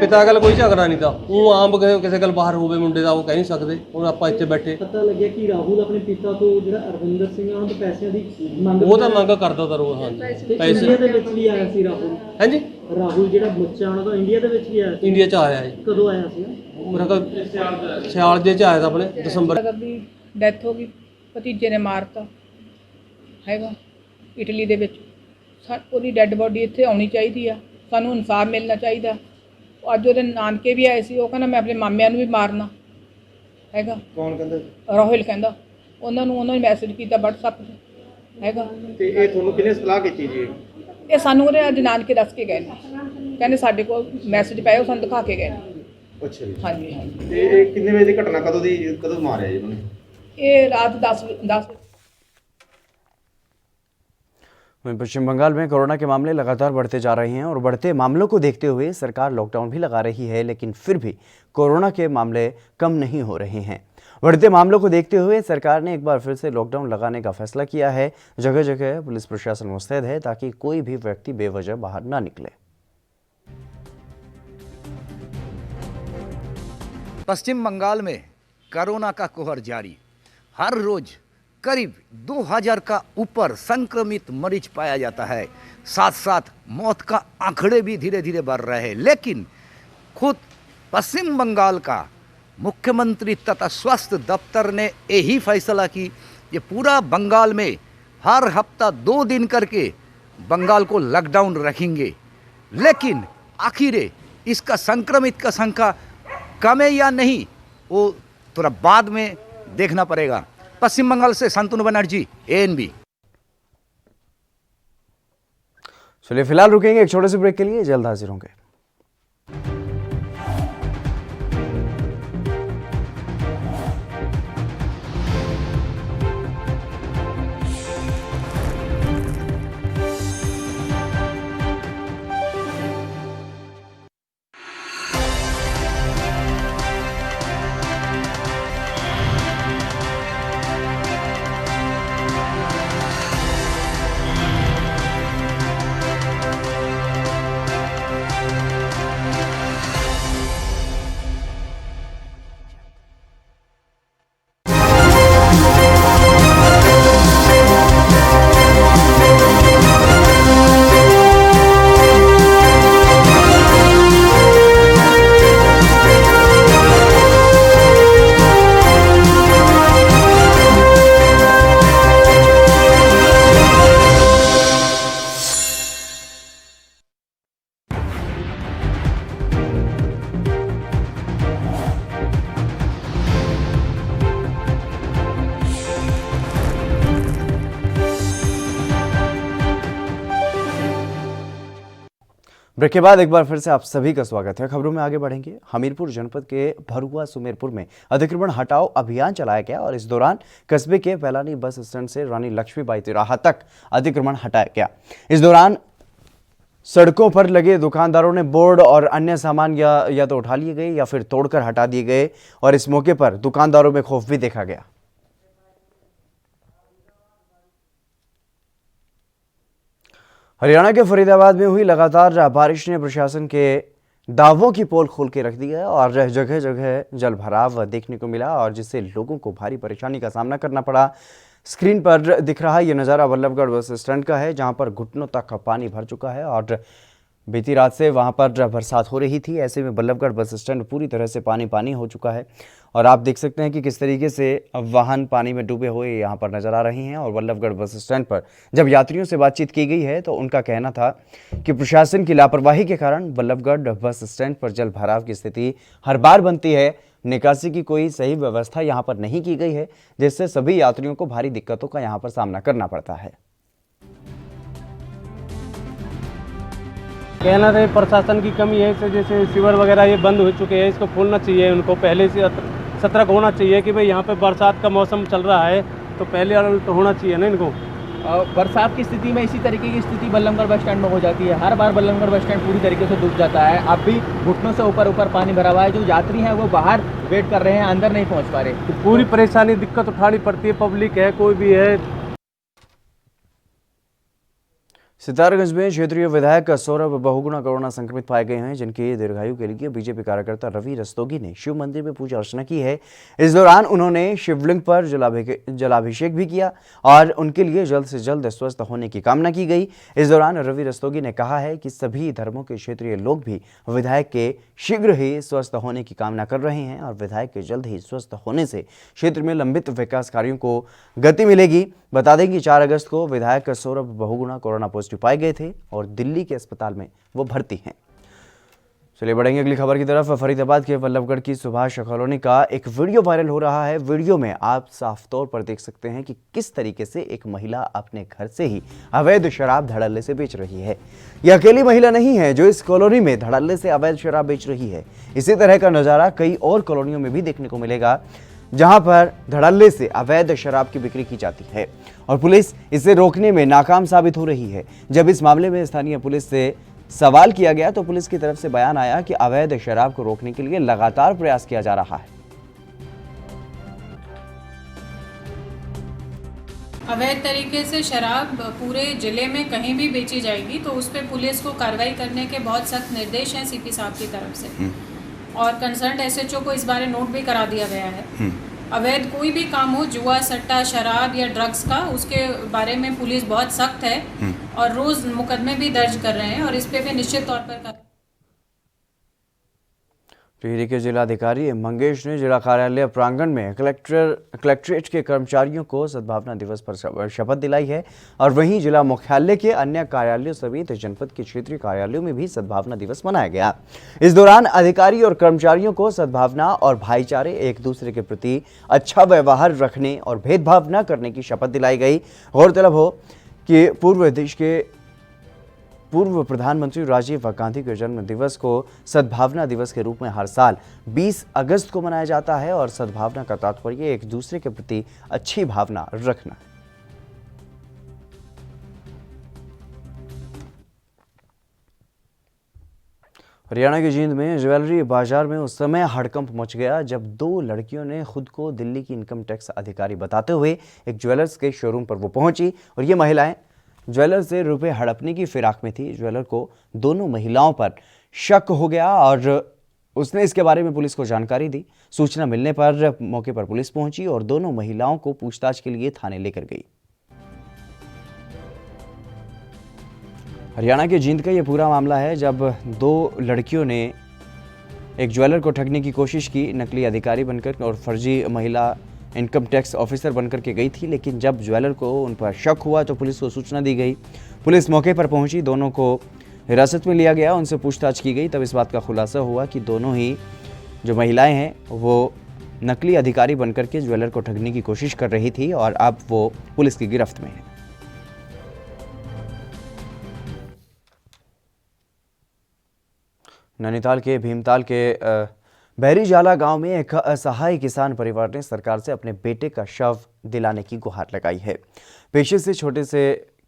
ਪਿਤਾ ਗੱਲ ਕੋਈ ਝਗੜਾ ਨਹੀਂ ਤਾਂ ਉਹ ਆਮ ਕਿਸੇ ਗੱਲ ਬਾਹਰ ਹੋਵੇ ਮੁੰਡੇ ਦਾ ਉਹ ਕਹਿ ਨਹੀਂ ਸਕਦੇ। ਹੁਣ ਆਪਾਂ ਇੱਥੇ ਬੈਠੇ ਪਤਾ ਲੱਗਿਆ ਕਿ ਰਾਹੁਲ ਆਪਣੇ ਪਿਤਾ ਤੋਂ ਜਿਹੜਾ ਅਰਵਿੰਦਰ ਸਿੰਘ ਉਹਨਾਂ ਤੋਂ ਪੈਸਿਆਂ ਦੀ ਮੰਗ ਉਹ ਤਾਂ ਮੰਗ ਕਰਦਾ ਤਾਂ ਰੋ। ਹਾਂ ਪੈਸੇ ਇੰਡੀਆ ਦੇ ਵਿੱਚ ਵੀ ਆਇਆ ਸੀ ਰਾਹੁਲ। ਹਾਂਜੀ ਰਾਹੁਲ ਜਿਹੜਾ ਬੱਚਾ ਉਹਨਾਂ ਦਾ ਇੰਡੀਆ ਦੇ ਵਿੱਚ ਵੀ ਆਇਆ ਸੀ। ਇੰਡੀਆ 'ਚ ਆਇਆ ਜੀ। ਕਦੋਂ ਆਇਆ ਸੀ? ਮੇਰਾ ਕੋਲ ਸਿਆਲ ਜੇ 'ਚ ਆਇਆ ਤਾਂ ਆਪਣੇ ਦਸੰਬਰ। ਡੈਥ ਹੋ ਗਈ, ਭਤੀਜੇ ਨੇ ਮਾਰਤਾ ਹੈਗਾ ਇਟਲੀ ਦੇ ਵਿੱਚ। ਉਹਦੀ ਡੈੱਡ ਬੋਡੀ ਇੱਥੇ ਆਉਣੀ ਚਾਹੀਦੀ ਆ, ਸਾਨੂੰ ਇਨਸਾਫ ਮਿਲਣਾ ਚਾਹੀਦਾ। ਅੱਜ ਉਹਦੇ ਨਾਨਕੇ ਵੀ ਆਏ ਸੀ, ਉਹ ਕਹਿੰਦਾ ਮੈਂ ਆਪਣੇ ਮਾਮਿਆਂ ਨੂੰ ਵੀ ਮਾਰਨਾ ਹੈਗਾ। ਕੌਣ ਕਹਿੰਦਾ? ਰਾਹੁਲ ਕਹਿੰਦਾ। ਉਹਨਾਂ ਨੇ ਮੈਸੇਜ ਕੀਤਾ WhatsApp 'ਤੇ ਹੈਗਾ। ਤੇ ਇਹ ਤੁਹਾਨੂੰ ਕਿਹਨੇ ਸਲਾਹ ਕੀਤੀ ਜੀ? ਇਹ ਸਾਨੂੰ ਉਹਦੇ ਅੱਜ ਨਾਨਕੇ ਦੱਸ ਕੇ ਗਏ ਨੇ, ਕਹਿੰਦੇ ਸਾਡੇ ਕੋਲ ਮੈਸੇਜ ਪਏ ਉਹ ਸਾਨੂੰ ਦਿਖਾ ਕੇ ਗਏ ਨੇ। ਅੱਛਾ ਜੀ। ਹਾਂਜੀ ਹਾਂਜੀ। ਤੇ ਇਹ ਕਿੰਨੇ ਵਜੇ ਦੀ ਘਟਨਾ, ਕਦੋਂ ਮਾਰਿਆ ਜੀ ਉਹਨਾਂ ਨੇ? ਇਹ ਰਾਤ 10 वहीं पश्चिम बंगाल में कोरोना के मामले लगातार बढ़ते जा रहे हैं और बढ़ते मामलों को देखते हुए सरकार लॉकडाउन भी लगा रही है, लेकिन फिर भी कोरोना के मामले कम नहीं हो रहे हैं। बढ़ते मामलों को देखते हुए सरकार ने एक बार फिर से लॉकडाउन लगाने का फैसला किया है। जगह जगह पुलिस प्रशासन मुस्तैद है ताकि कोई भी व्यक्ति बेवजह बाहर ना निकले। पश्चिम बंगाल में कोरोना का कहर जारी। हर रोज करीब 2000 का ऊपर संक्रमित मरीज पाया जाता है। साथ साथ मौत का आंकड़े भी धीरे धीरे बढ़ रहे हैं। लेकिन खुद पश्चिम बंगाल का मुख्यमंत्री तथा स्वास्थ्य दफ्तर ने यही फैसला की कि पूरा बंगाल में हर हफ्ता 2 दिन करके बंगाल को लॉकडाउन रखेंगे। लेकिन आखिर इसका संक्रमित का संख्या कम है या नहीं, वो थोड़ा बाद में देखना पड़ेगा। पश्चिम बंगाल से शांतनु बनर्जी, ANB। चलिए फिलहाल रुकेंगे एक छोटे से ब्रेक के लिए, जल्द हाजिर होंगे। ब्रेक के बाद एक बार फिर से आप सभी का स्वागत है। खबरों में आगे बढ़ेंगे। हमीरपुर जनपद के भरुआ सुमेरपुर में अतिक्रमण हटाओ अभियान चलाया गया और इस दौरान कस्बे के पैलानी बस स्टैंड से रानी लक्ष्मीबाई तिराहा तक अतिक्रमण हटाया गया। इस दौरान सड़कों पर लगे दुकानदारों ने बोर्ड और अन्य सामान या तो उठा लिए गए या फिर तोड़कर हटा दिए गए और इस मौके पर दुकानदारों में खौफ भी देखा गया। हरियाणा के फरीदाबाद में हुई लगातार बारिश ने प्रशासन के दावों की पोल खोल के रख दी है और जगह जगह जल भराव देखने को मिला और जिससे लोगों को भारी परेशानी का सामना करना पड़ा। स्क्रीन पर दिख रहा ये नज़ारा बल्लभगढ़ बस स्टैंड का है, जहां पर घुटनों तक पानी भर चुका है और बीती रात से वहां पर बरसात हो रही थी। ऐसे में बल्लभगढ़ बस स्टैंड पूरी तरह से पानी हो चुका है और आप देख सकते हैं कि किस तरीके से वाहन पानी में डूबे हुए यहाँ पर नजर आ रहे हैं। और बल्लभगढ़ बस स्टैंड पर जब यात्रियों से बातचीत की गई है तो उनका कहना था कि प्रशासन की लापरवाही के कारण बल्लभगढ़ बस स्टैंड पर जल भराव की स्थिति हर बार बनती है। निकासी की कोई सही व्यवस्था यहाँ पर नहीं की गई है, जिससे सभी यात्रियों को भारी दिक्कतों का यहाँ पर सामना करना पड़ता है। कहना रहे प्रशासन की कमी है, इसे जैसे सीवर वगैरह ये बंद हो चुके हैं, इसको खोलना चाहिए। उनको पहले से सतर्क होना चाहिए कि भाई यहाँ पे बरसात का मौसम चल रहा है तो पहले अलर्ट होना चाहिए ना इनको। बरसात की स्थिति में इसी तरीके की स्थिति बल्लभगढ़ बस स्टैंड में हो जाती है। हर बार बल्लभगढ़ बस स्टैंड पूरी तरीके से डूब जाता है। अब भी घुटनों से ऊपर पानी भरा हुआ है। जो यात्री हैं वो बाहर वेट कर रहे हैं, अंदर नहीं पहुँच पा रहे। पूरी परेशानी दिक्कत उठानी पड़ती है, पब्लिक है कोई भी है। सितारगंज में क्षेत्रीय विधायक सौरभ बहुगुणा कोरोना संक्रमित पाए गए हैं, जिनकी दीर्घायु के लिए बीजेपी कार्यकर्ता रवि रस्तोगी ने शिव मंदिर में पूजा अर्चना की है। इस दौरान उन्होंने शिवलिंग पर जलाभिषेक भी किया और उनके लिए जल्द से जल्द स्वस्थ होने की कामना की गई। इस दौरान रवि रस्तोगी ने कहा है कि सभी धर्मों के क्षेत्रीय लोग भी विधायक के शीघ्र ही स्वस्थ होने की कामना कर रहे हैं और विधायक के जल्द ही स्वस्थ होने से क्षेत्र में लंबित विकास कार्यों को गति मिलेगी। बता दें कि 4 अगस्त को विधायक सौरभ बहुगुणा कोरोना पॉजिटिव पाए गए थे और दिल्ली के अस्पताल में वो भर्ती हैं। चलिए बढ़ेंगे अगली खबर की तरफ। फरीदाबाद के वल्लभगढ़ की सुभाष कॉलोनी का एक वीडियो वायरल हो रहा है। वीडियो में आप साफ तौर पर देख सकते हैं कि किस तरीके से एक महिला अपने घर से ही अवैध शराब धड़ल्ले से बेच रही है। यह अकेली महिला नहीं है जो इस कॉलोनी में धड़ल्ले से अवैध शराब बेच रही है। इसी तरह का नजारा कई और कॉलोनियों में भी देखने को मिलेगा, जहां पर धड़ल्ले से अवैध शराब की बिक्री की जाती है और पुलिस इसे रोकने में नाकाम साबित हो रही है। जब इस मामले में स्थानीय पुलिस से सवाल किया गया तो पुलिस की तरफ से बयान आया कि अवैध शराब को रोकने के लिए लगातार प्रयास किया जा रहा है। अवैध तरीके से शराब पूरे जिले में कहीं भी बेची जाएगी तो उस पर पुलिस को कार्रवाई करने के बहुत सख्त निर्देश हैं सीपी साहब की तरफ से और कंसर्न एसएचओ को इस बारे नोट भी करा दिया गया है। अवैध कोई भी काम हो, जुआ, सट्टा, शराब या ड्रग्स का, उसके बारे में पुलिस बहुत सख्त है और रोज मुकदमे भी दर्ज कर रहे हैं और इस पे भी निश्चित तौर पर टिहरी के जिलाधिकारी मंगेश ने जिला कार्यालय प्रांगण में कलेक्ट्रेट के कर्मचारियों को सद्भावना दिवस पर शपथ दिलाई है और वहीं जिला मुख्यालय के अन्य कार्यालयों समेत जनपद के क्षेत्रीय कार्यालयों में भी सद्भावना दिवस मनाया गया। इस दौरान अधिकारी और कर्मचारियों को सद्भावना और भाईचारे, एक दूसरे के प्रति अच्छा व्यवहार रखने और भेदभाव न करने की शपथ दिलाई गई। गौरतलब हो कि देश के पूर्व प्रधानमंत्री राजीव गांधी के जन्म दिवस को सद्भावना दिवस के रूप में हर साल 20 अगस्त को मनाया जाता है और सद्भावना का तात्पर्य एक दूसरे के प्रति अच्छी भावना रखना है। हरियाणा की जींद में ज्वेलरी बाजार में उस समय हड़कंप मच गया जब दो लड़कियों ने खुद को दिल्ली की इनकम टैक्स अधिकारी बताते हुए एक ज्वेलर्स के शोरूम पर वो पहुंची और ये महिलाएं ज्वेलर से रुपए हड़पने की फिराक में थी। ज्वेलर को दोनों महिलाओं पर शक हो गया और उसने इसके बारे में पुलिस को जानकारी दी। सूचना मिलने पर मौके पर पुलिस पहुंची और दोनों महिलाओं को पूछताछ के लिए थाने लेकर गई। हरियाणा के जींद का यह पूरा मामला है जब दो लड़कियों ने एक ज्वेलर को ठगने की कोशिश की, नकली अधिकारी बनकर और फर्जी महिला इनकम टैक्स ऑफिसर बनकर के गई थी, लेकिन जब ज्वेलर को उन पर शक हुआ तो पुलिस को सूचना दी गई। पुलिस मौके पर पहुंची, दोनों को हिरासत में लिया गया, उनसे पूछताछ की गई। तब इस बात का खुलासा हुआ कि दोनों ही जो महिलाएं हैं वो नकली अधिकारी बनकर के ज्वेलर को ठगने की कोशिश कर रही थी और अब वो पुलिस की गिरफ्त में है। नैनीताल के भीमताल के बहरीजाला गांव में एक असहाय किसान परिवार ने सरकार से अपने बेटे का शव दिलाने की गुहार लगाई है। पेशे से छोटे से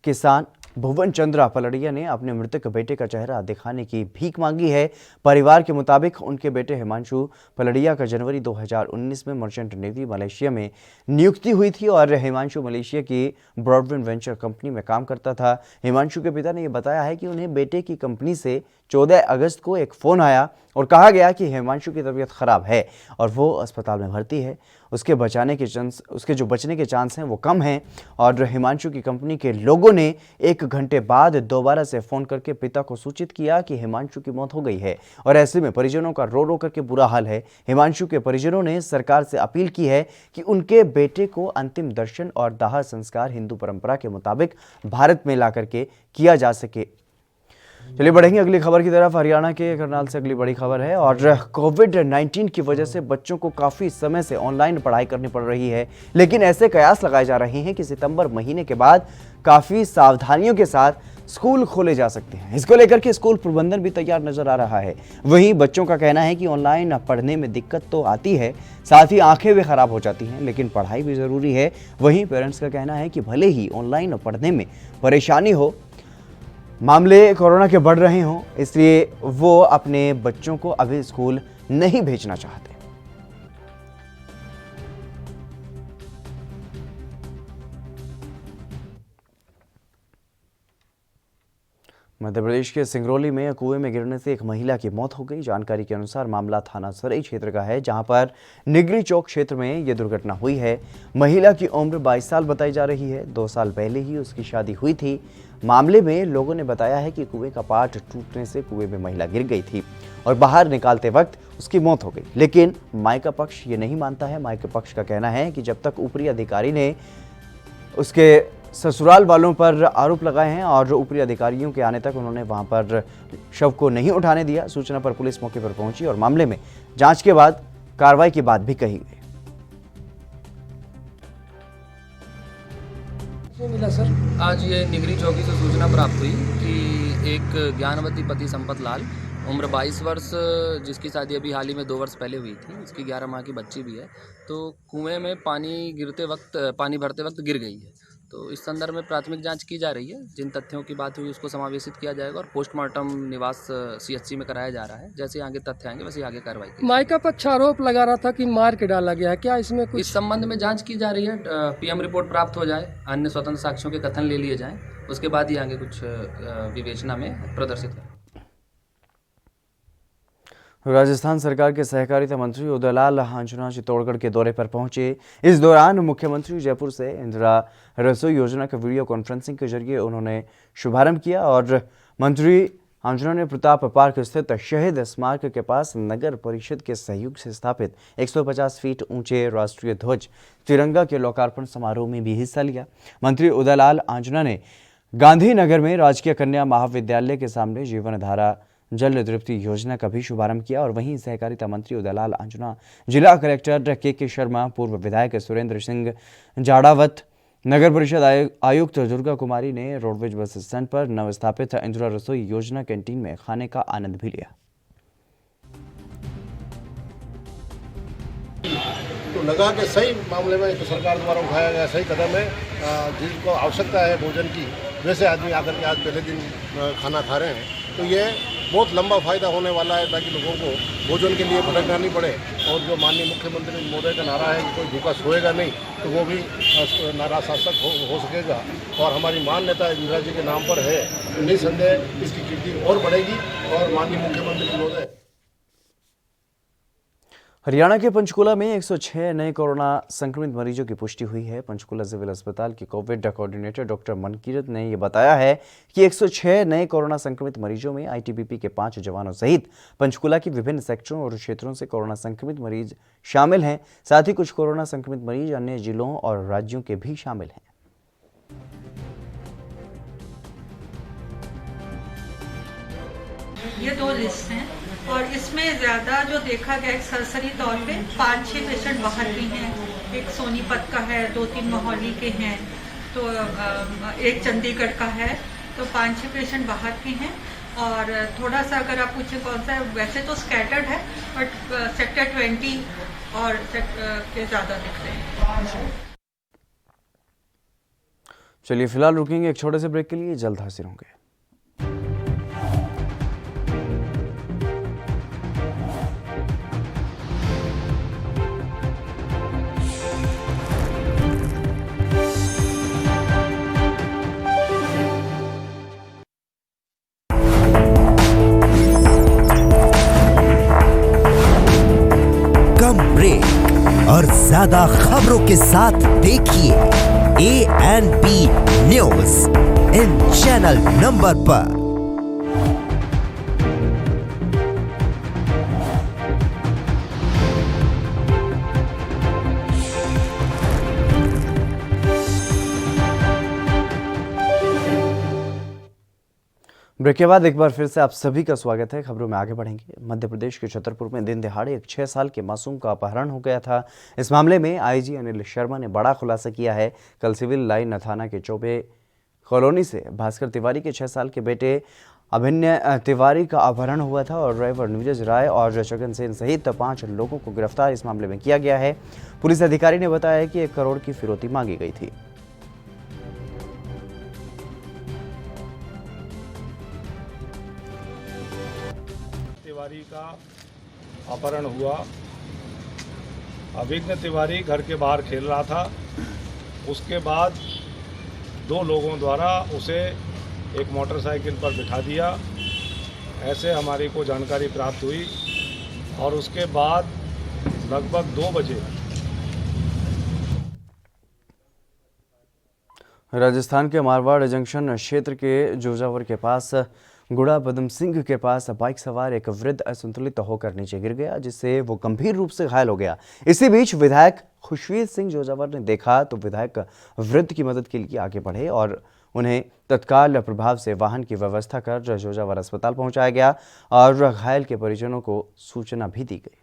किसान भुवन चंद्रा पलड़िया ने अपने मृतक बेटे का चेहरा दिखाने की भीख मांगी है। परिवार के मुताबिक उनके बेटे हिमांशु पलड़िया का जनवरी 2019 में मर्चेंट नेवी मलेशिया में नियुक्ति हुई थी और हिमांशु मलेशिया की ब्रॉडविंड वेंचर कंपनी में काम करता था। हिमांशु के पिता ने यह बताया है कि उन्हें बेटे की कंपनी से 14 अगस्त को एक फ़ोन आया और कहा गया कि हिमांशु की तबीयत खराब है और वो अस्पताल में भर्ती है। उसके जो बचने के चांस हैं वो कम हैं और हिमांशु की कंपनी के लोगों ने 1 घंटे बाद दोबारा से फ़ोन करके पिता को सूचित किया कि हिमांशु की मौत हो गई है और ऐसे में परिजनों का रो रो करके बुरा हाल है। हिमांशु के परिजनों ने सरकार से अपील की है कि उनके बेटे को अंतिम दर्शन और दाह संस्कार हिंदू परंपरा के मुताबिक भारत में ला करके किया जा सके। चलिए बढ़ेंगे अगली खबर की तरफ। हरियाणा के करनाल से अगली बड़ी खबर है और कोविड-19 की वजह से बच्चों को काफ़ी समय से ऑनलाइन पढ़ाई करनी पड़ रही है, लेकिन ऐसे कयास लगाए जा रहे हैं कि सितंबर महीने के बाद काफ़ी सावधानियों के साथ स्कूल खोले जा सकते हैं। इसको लेकर के स्कूल प्रबंधन भी तैयार नजर आ रहा है। वहीं बच्चों का कहना है कि ऑनलाइन पढ़ने में दिक्कत तो आती है, साथ ही आंखें भी खराब हो जाती हैं, लेकिन पढ़ाई भी ज़रूरी है। वहीं पेरेंट्स का कहना है कि भले ही ऑनलाइन पढ़ने में परेशानी हो, मामले कोरोना के बढ़ रहे हों, इसलिए वो अपने बच्चों को अभी स्कूल नहीं भेजना चाहते। मध्य प्रदेश के सिंगरौली में कुएं में गिरने से एक महिला की मौत हो गई। जानकारी के अनुसार मामला थाना सरई क्षेत्र का है, जहां पर निगरी चौक क्षेत्र में यह दुर्घटना हुई है। महिला की उम्र 22 साल बताई जा रही है। 2 साल पहले ही उसकी शादी हुई थी। मामले में लोगों ने बताया है कि कुएं का पाट टूटने से कुएं में महिला गिर गई थी और बाहर निकालते वक्त उसकी मौत हो गई, लेकिन मायका पक्ष ये नहीं मानता है। मायका पक्ष का कहना है कि जब तक ऊपरी अधिकारी ने उसके ससुराल वालों पर आरोप लगाए हैं और ऊपरी अधिकारियों के आने तक उन्होंने वहां पर शव को नहीं उठाने दिया। सूचना पर पुलिस मौके पर पहुंची और मामले में जांच के बाद कार्रवाई की बात भी कही गई। मिला सर, आज ये निगरी चौकी से सूचना प्राप्त हुई कि एक ज्ञानवती पति संपत लाल उम्र 22 वर्ष, जिसकी शादी अभी हाल ही में 2 वर्ष पहले हुई थी, इसकी 11 माह की बच्ची भी है, तो कुएं में पानी भरते वक्त गिर गई है। तो इस संदर्भ में प्राथमिक जांच की जा रही है। जिन तथ्यों की बात हुई उसको समावेशित किया जाएगा और पोस्टमार्टम निवास CHC में कराया जा रहा है। जैसे आगे तथ्य आएंगे वैसे आगे कार्रवाई की। मायका पक्ष आरोप लगा रहा था कि मार के डाला गया है, क्या इसमें कुछ? इस संबंध में जांच की जा रही है। PM रिपोर्ट प्राप्त हो जाए, अन्य स्वतंत्र साक्ष्यों के कथन ले लिए जाएं, उसके बाद ही आगे कुछ विवेचना में प्रदर्शित है। राजस्थान सरकार के सहकारिता मंत्री उदयलाल आंजना चित्तौड़गढ़ के दौरे पर पहुंचे। इस दौरान मुख्यमंत्री जयपुर से इंदिरा रसोई योजना के वीडियो कॉन्फ्रेंसिंग के जरिए उन्होंने शुभारंभ किया और मंत्री आंजना ने प्रताप पार्क स्थित शहीद स्मारक के पास नगर परिषद के सहयोग से स्थापित 150 फीट ऊंचे राष्ट्रीय ध्वज तिरंगा के लोकार्पण समारोह में भी हिस्सा लिया। मंत्री उदयलाल आंजना ने गांधीनगर में राजकीय कन्या महाविद्यालय के सामने जीवनधारा जल तृप्ति योजना का भी शुभारंभ किया और वहीं सहकारिता मंत्री उदयलाल आंजना जिला कलेक्टर के शर्मा, पूर्व विधायक सुरेंद्र सिंह जाड़ावत, नगर परिषद आयुक्त दुर्गा कुमारी ने रोडवेज बस स्टैंड पर नवस्थापित इंदिरा रसोई योजना कैंटीन में खाने का आनंद भी लिया। तो लगा कि सही मामले में तो सरकार द्वारा उठाया गया सही कदम है। जिनको आवश्यकता है भोजन की, वैसे आदमी आकर के आज पहले दिन खाना खा रहे हैं, तो ये बहुत लंबा फायदा होने वाला है ताकि लोगों को भोजन के लिए भटकना नहीं पड़े। और जो माननीय मुख्यमंत्री महोदय का नारा है कि कोई भूखा सोएगा नहीं, तो वो भी नारा सार्थक हो सकेगा। और हमारी मान्यता इंदिरा जी के नाम पर है, निसंदेह इसकी कीर्ति और बढ़ेगी। और माननीय मुख्यमंत्री महोदय हरियाणा के पंचकूला में 106 नए कोरोना संक्रमित मरीजों की पुष्टि हुई है। पंचकूला सिविल अस्पताल के कोविड कोऑर्डिनेटर डॉक्टर मनकीरत ने ये बताया है कि 106 नए कोरोना संक्रमित मरीजों में ITBP के 5 जवानों सहित पंचकूला के विभिन्न सेक्टरों और क्षेत्रों से कोरोना संक्रमित मरीज शामिल हैं। साथ ही कुछ कोरोना संक्रमित मरीज अन्य जिलों और राज्यों के भी शामिल हैं। ये 2 लिस्ट हैं और इसमें ज़्यादा जो देखा गया है सरसरी तौर पे 5-6 पेशेंट बाहर भी हैं। एक सोनीपत का है, 2-3 मोहाली के हैं, तो एक चंडीगढ़ का है, तो 5-6 पेशेंट बाहर के हैं। और थोड़ा सा अगर आप पूछें कौन सा है, वैसे तो स्कैटर्ड है बट सेक्टर 20 और के ज़्यादा दिख रहे हैं। चलिए फिलहाल रुकेंगे एक छोटे से ब्रेक के लिए, जल्द हाजिर होंगे। और ज्यादा खबरों के साथ देखिए ANP news in channel number पर। ब्रेक के बाद एक बार फिर से आप सभी का स्वागत है। खबरों में आगे बढ़ेंगे। मध्य प्रदेश के छतरपुर में दिन दिहाड़े एक 6 साल के मासूम का अपहरण हो गया था। इस मामले में IG अनिल शर्मा ने बड़ा खुलासा किया है। कल सिविल लाइन थाना के चौबे कॉलोनी से भास्कर तिवारी के 6 साल के बेटे अभिनय तिवारी का अपहरण हुआ था और ड्राइवर नीरज राय और जगन सेन सहित 5 लोगों को गिरफ्तार इस मामले में किया गया है। पुलिस अधिकारी ने बताया कि 1 करोड़ की फिरौती मांगी गई थी। तिवारी का अपहरण हुआ। अभिज्ञ तिवारी घर के बाहर खेल रहा था। उसके बाद 2 लोगों द्वारा उसे एक मोटरसाइकिल पर बिठा दिया, ऐसे हमारी को जानकारी प्राप्त हुई। और उसके बाद लगभग 2 बजे राजस्थान के मारवाड़ जंक्शन क्षेत्र के जोजावर के पास गुड़ा पदम सिंह के पास बाइक सवार एक वृद्ध असंतुलित होकर नीचे गिर गया, जिससे वो गंभीर रूप से घायल हो गया। इसी बीच विधायक खुशवीर सिंह जोजावर ने देखा तो विधायक वृद्ध की मदद के लिए आगे बढ़े और उन्हें तत्काल प्रभाव से वाहन की व्यवस्था कर जोजावर अस्पताल पहुंचाया गया और घायल के परिजनों को सूचना भी दी गई।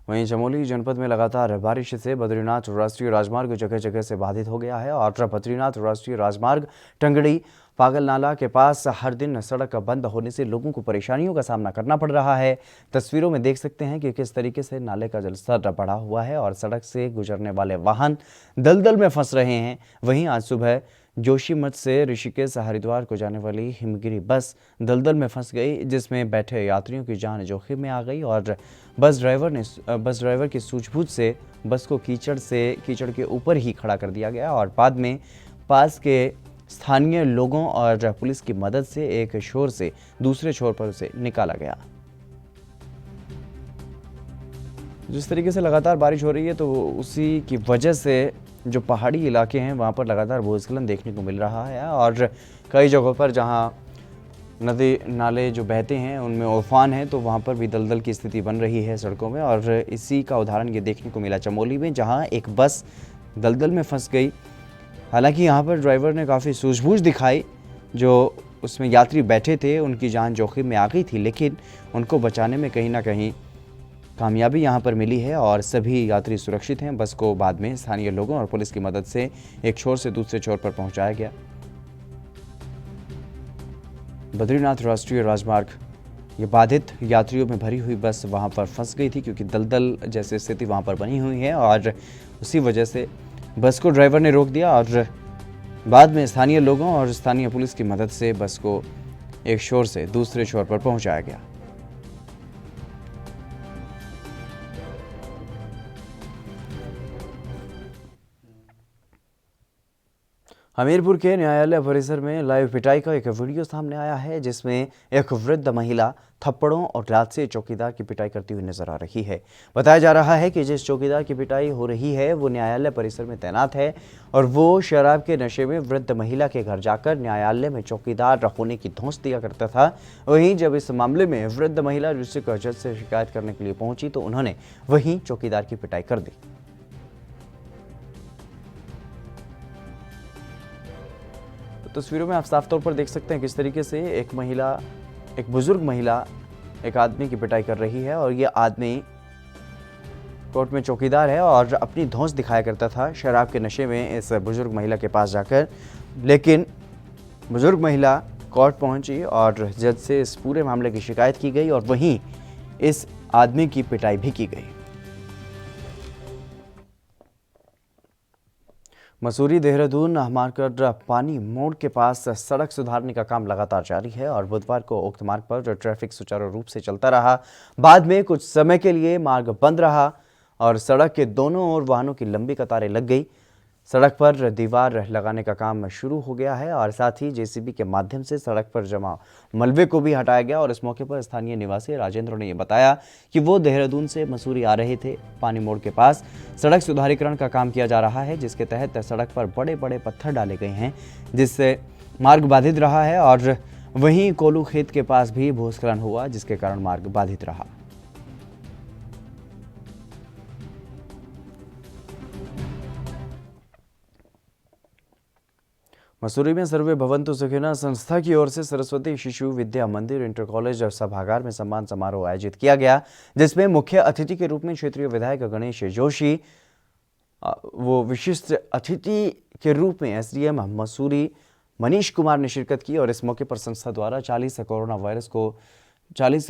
वहीं चमोली जनपद में लगातार बारिश से बद्रीनाथ राष्ट्रीय राजमार्ग जगह जगह से बाधित हो गया है और बद्रीनाथ राष्ट्रीय राजमार्ग टंगड़ी पागल नाला के पास हर दिन सड़क बंद होने से लोगों को परेशानियों का सामना करना पड़ रहा है। तस्वीरों में देख सकते हैं कि किस तरीके से नाले का जलस्तर बढ़ा हुआ है और सड़क से गुजरने वाले वाहन दलदल में फंस रहे हैं। वहीं आज सुबह जोशीमठ से ऋषिकेश हरिद्वार को जाने वाली हिमगिरी बस दलदल में फंस गई, जिसमें बैठे यात्रियों की जान जोखिम में आ गई और बस ड्राइवर की सूझबूझ से बस को कीचड़ के ऊपर ही खड़ा कर दिया गया और बाद में पास के स्थानीय लोगों और पुलिस की मदद से एक छोर से दूसरे छोर पर उसे निकाला गया। जिस तरीके से लगातार बारिश हो रही है तो उसी की वजह से जो पहाड़ी इलाके हैं वहाँ पर लगातार भूस्खलन देखने को मिल रहा है और कई जगहों पर जहाँ नदी नाले जो बहते हैं उनमें उफान है तो वहाँ पर भी दलदल की स्थिति बन रही है सड़कों में। और इसी का उदाहरण ये देखने को मिला चमोली में, जहाँ एक बस दलदल में फंस गई। हालांकि यहाँ पर ड्राइवर ने काफ़ी सूझबूझ दिखाई, जो उसमें यात्री बैठे थे उनकी जान जोखिम में आ गई थी, लेकिन उनको बचाने में कहीं ना कहीं कामयाबी यहाँ पर मिली है और सभी यात्री सुरक्षित हैं। बस को बाद में स्थानीय लोगों और पुलिस की मदद से एक छोर से दूसरे छोर पर पहुंचाया गया। बद्रीनाथ राष्ट्रीय राजमार्ग, ये बाधित यात्रियों में भरी हुई बस वहां पर फंस गई थी क्योंकि दलदल जैसी स्थिति वहां पर बनी हुई है और उसी वजह से बस को ड्राइवर ने रोक दिया और बाद में स्थानीय लोगों और स्थानीय पुलिस की मदद से बस को एक छोर से दूसरे छोर पर पहुंचाया गया। हमीरपुर के न्यायालय परिसर में लाइव पिटाई का एक वीडियो सामने आया है, जिसमें एक वृद्ध महिला थप्पड़ों और लात से चौकीदार की पिटाई करती हुई नजर आ रही है। बताया जा रहा है कि जिस चौकीदार की पिटाई हो रही है वो न्यायालय परिसर में तैनात है और वो शराब के नशे में वृद्ध महिला के घर जाकर न्यायालय में चौकीदार होने की धौंस दिया करता था। वहीं जब इस मामले में वृद्ध महिला डिस्ट्रिक्ट जज से शिकायत करने के लिए पहुंची तो उन्होंने वहीं चौकीदार की पिटाई कर दी। तस्वीरों में आप साफ तौर पर देख सकते हैं किस तरीके से एक बुजुर्ग महिला एक आदमी की पिटाई कर रही है और ये आदमी कोर्ट में चौकीदार है और अपनी धौंस दिखाया करता था शराब के नशे में इस बुजुर्ग महिला के पास जाकर। लेकिन बुजुर्ग महिला कोर्ट पहुंची और जज से इस पूरे मामले की शिकायत की गई और वहीं इस आदमी की पिटाई भी की गई। मसूरी देहरादून मार्केट पानी मोड़ के पास सड़क सुधारने का काम लगातार जारी है और बुधवार को उक्त मार्ग पर ट्रैफिक सुचारू रूप से चलता रहा। बाद में कुछ समय के लिए मार्ग बंद रहा और सड़क के दोनों ओर वाहनों की लंबी कतारें लग गई। सड़क पर दीवार लगाने का काम शुरू हो गया है और साथ ही जेसीबी के माध्यम से सड़क पर जमा मलबे को भी हटाया गया। और इस मौके पर स्थानीय निवासी राजेंद्र ने यह बताया कि वो देहरादून से मसूरी आ रहे थे। पानी मोड़ के पास सड़क सुधारीकरण का काम किया जा रहा है, जिसके तहत सड़क पर बड़े बड़े पत्थर डाले गए हैं, जिससे मार्ग बाधित रहा है। और वहीं कोलू खेत के पास भी भूस्खलन हुआ, जिसके कारण मार्ग बाधित रहा। मसूरी में सर्वे भवन्तु सुखिनः संस्था की ओर से सरस्वती शिशु विद्या मंदिर इंटर कॉलेज और सभागार में सम्मान समारोह आयोजित किया गया, जिसमें मुख्य अतिथि के रूप में क्षेत्रीय विधायक गणेश जोशी वो विशिष्ट अतिथि के रूप में एसडीएम मसूरी मनीष कुमार ने शिरकत की। और इस मौके पर संस्था द्वारा 40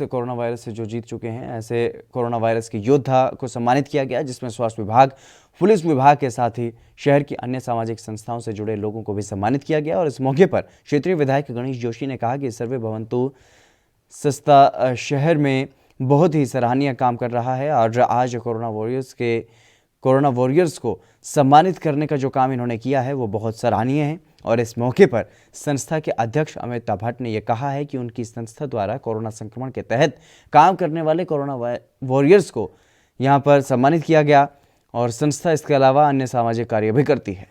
कोरोना वायरस से जो जीत चुके हैं ऐसे कोरोना वायरस के योद्धा को सम्मानित किया गया, जिसमें स्वास्थ्य विभाग, पुलिस विभाग के साथ ही शहर की अन्य सामाजिक संस्थाओं से जुड़े लोगों को भी सम्मानित किया गया। और इस मौके पर क्षेत्रीय विधायक गणेश जोशी ने कहा कि सर्वे भवन्तु संस्था शहर में बहुत ही सराहनीय काम कर रहा है और आज कोरोना वॉरियर्स को सम्मानित करने का जो काम इन्होंने किया है वो बहुत सराहनीय है। और इस मौके पर संस्था के अध्यक्ष अमित भट्ट ने यह कहा है कि उनकी संस्था द्वारा कोरोना संक्रमण के तहत काम करने वाले कोरोना वॉरियर्स को यहाँ पर सम्मानित किया गया और संस्था इसके अलावा अन्य सामाजिक कार्य भी करती है।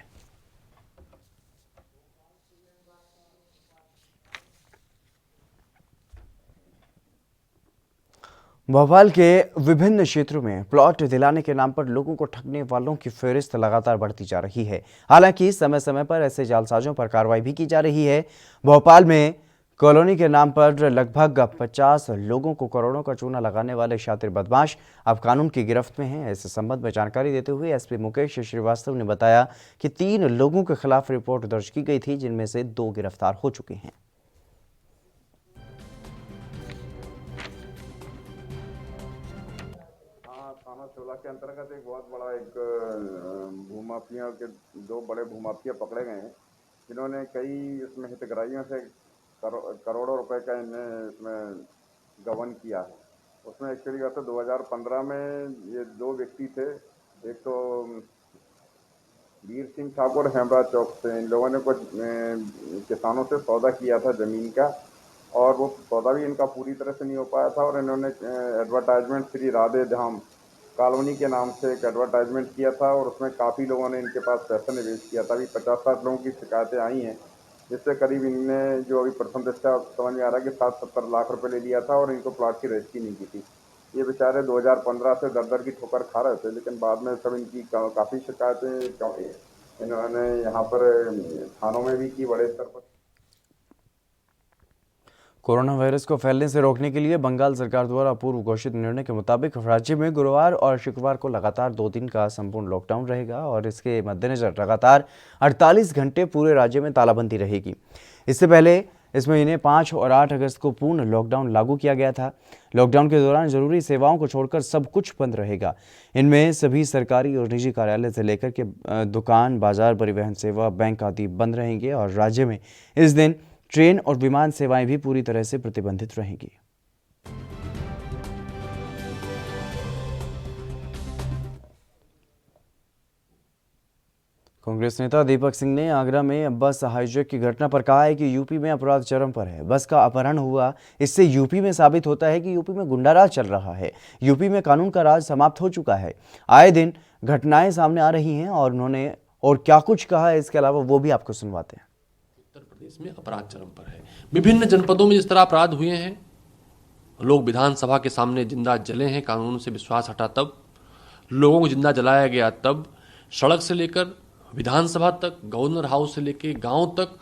भोपाल के विभिन्न क्षेत्रों में प्लॉट दिलाने के नाम पर लोगों को ठगने वालों की फहरिस्त लगातार बढ़ती जा रही है। हालांकि समय समय पर ऐसे जालसाजों पर कार्रवाई भी की जा रही है। भोपाल में कॉलोनी के नाम पर लगभग 50 लोगों को करोड़ों का चूना लगाने वाले शातिर बदमाश अब कानून की गिरफ्त में हैं। इस संबंध में जानकारी देते हुए एसपी मुकेश श्रीवास्तव ने बताया कि 3 लोगों के खिलाफ रिपोर्ट दर्ज की गई थी, जिनमें से 2 गिरफ्तार हो चुके हैं। थाना चोला के अंतर्गत एक बहुत बड़ा भूमाफिया के 2 बड़े भूमाफिया पकड़े गए हैं, जिन्होंने कई इसमें हितग्राहियों से करोड़ों रुपए का इन्हें इसमें गबन किया है। उसमें एक्चुअली बात है 2015 में ये 2 व्यक्ति थे। एक तो वीर सिंह ठाकुर हेमराज चौक से, इन लोगों ने कुछ किसानों से सौदा किया था ज़मीन का, और वो सौदा भी इनका पूरी तरह से नहीं हो पाया था। और इन्होंने एडवर्टाइजमेंट श्री राधे धाम कॉलोनी के नाम से एक एडवर्टाइजमेंट किया था, और उसमें काफ़ी लोगों ने इनके पास पैसा निवेश किया था। अभी 50-60 लोगों की शिकायतें आई हैं, जिससे करीब इनने जो अभी प्रथम दृष्टया समझ में आ रहा है कि 60-70 लाख रुपए ले लिया था, और इनको प्लॉट की रजिस्ट्री नहीं की थी। ये बेचारे 2015 से दर की ठोकर खा रहे थे, लेकिन बाद में सब इनकी काफ़ी शिकायतें इन्होंने यहाँ पर थानों में भी की, बड़े स्तर पर। कोरोना वायरस को फैलने से रोकने के लिए बंगाल सरकार द्वारा पूर्व घोषित निर्णय के मुताबिक राज्य में गुरुवार और शुक्रवार को लगातार 2 दिन का संपूर्ण लॉकडाउन रहेगा, और इसके मद्देनजर लगातार 48 घंटे पूरे राज्य में तालाबंदी रहेगी। इससे पहले इस महीने 5 और 8 अगस्त को पूर्ण लॉकडाउन लागू किया गया था। लॉकडाउन के दौरान जरूरी सेवाओं को छोड़कर सब कुछ बंद रहेगा। इनमें सभी सरकारी और निजी कार्यालय से लेकर के दुकान, बाजार, परिवहन सेवा, बैंक आदि बंद रहेंगे, और राज्य में इस दिन ट्रेन और विमान सेवाएं भी पूरी तरह से प्रतिबंधित रहेंगी। कांग्रेस नेता दीपक सिंह ने आगरा में बस हाईजैक की घटना पर कहा है कि यूपी में अपराध चरम पर है। बस का अपहरण हुआ, इससे यूपी में साबित होता है कि यूपी में गुंडाराज चल रहा है। यूपी में कानून का राज समाप्त हो चुका है। आए दिन घटनाएं सामने आ रही हैं, और उन्होंने और क्या कुछ कहा है इसके अलावा वो भी आपको सुनवाते हैं। उत्तर प्रदेश में अपराध चरम पर है। विभिन्न जनपदों में जिस तरह अपराध हुए हैं, लोग विधानसभा के सामने जिंदा जले हैं, कानून से विश्वास हटा तब, लोगों को जिंदा जलाया गया तब, सड़क से लेकर विधानसभा तक, गवर्नर हाउस से लेकर गांव तक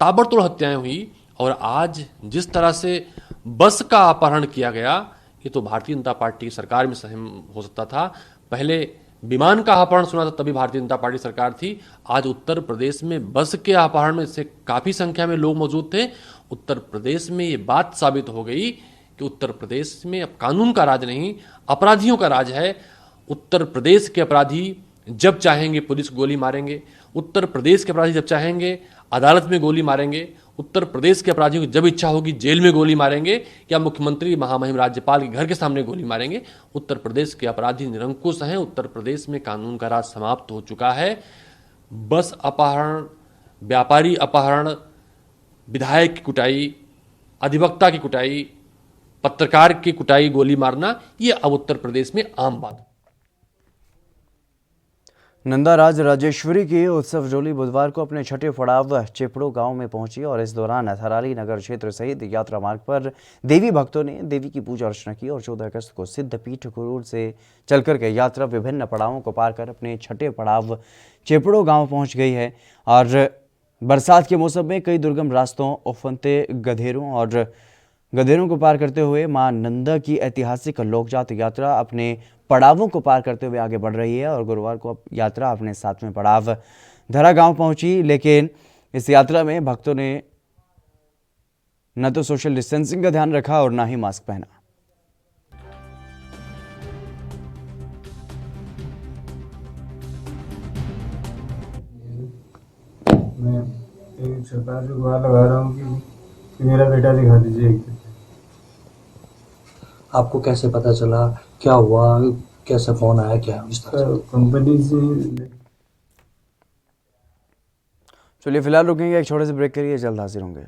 ताबड़तोड़ हत्याएं हुई, और आज जिस तरह से बस का अपहरण किया गया, ये तो भारतीय जनता पार्टी की सरकार में सहम हो सकता था। पहले विमान का अपहरण सुना था, तभी भारतीय जनता पार्टी सरकार थी। आज उत्तर प्रदेश में बस के अपहरण में से काफी संख्या में लोग मौजूद थे। उत्तर प्रदेश में ये बात साबित हो गई कि उत्तर प्रदेश में अब कानून का राज नहीं, अपराधियों का राज है। उत्तर प्रदेश के अपराधी जब चाहेंगे पुलिस गोली मारेंगे, उत्तर प्रदेश के अपराधी जब चाहेंगे अदालत में गोली मारेंगे, उत्तर प्रदेश के अपराधियों की जब इच्छा होगी जेल में गोली मारेंगे, या मुख्यमंत्री महामहिम राज्यपाल के घर के सामने गोली मारेंगे। उत्तर प्रदेश के अपराधी निरंकुश हैं। उत्तर प्रदेश में कानून का राज समाप्त हो चुका है। बस अपहरण, व्यापारी अपहरण, विधायक की कुटाई, अधिवक्ता की कुटाई, पत्रकार की कुटाई, गोली मारना, ये अब उत्तर प्रदेश में आम बात। नंदाराज राजेश्वरी की उत्सव डोली बुधवार को अपने छठे पड़ाव चिपड़ो गांव में पहुंची, और इस दौरान थराली नगर क्षेत्र सहित यात्रा मार्ग पर देवी भक्तों ने देवी की पूजा अर्चना की, और 14 अगस्त को सिद्धपीठ गुरूर से चलकर के यात्रा विभिन्न पड़ावों को पार कर अपने छठे पड़ाव चिपड़ो गांव पहुंच गई है। और बरसात के मौसम में कई दुर्गम रास्तों, उफनते गधेरों को पार करते हुए मां नंदा की ऐतिहासिक लोकजात यात्रा अपने पड़ावों को पार करते हुए आगे बढ़ रही है, और गुरुवार को यात्रा अपने 7वें पड़ाव धरा गांव पहुंची। लेकिन इस यात्रा में भक्तों ने न तो सोशल डिस्टेंसिंग का ध्यान रखा और न ही मास्क पहना। मैं एक सरकार से गुहार लगा रहा हूँ कि मेरा बेटा दिखा दीजिए। आपको कैसे पता चला, क्या हुआ, कैसे फोन आया, क्या इस तरह से? कंपनी से। चलिए फिलहाल रुकेंगे, एक छोटे से ब्रेक करिए, जल्द हाजिर होंगे।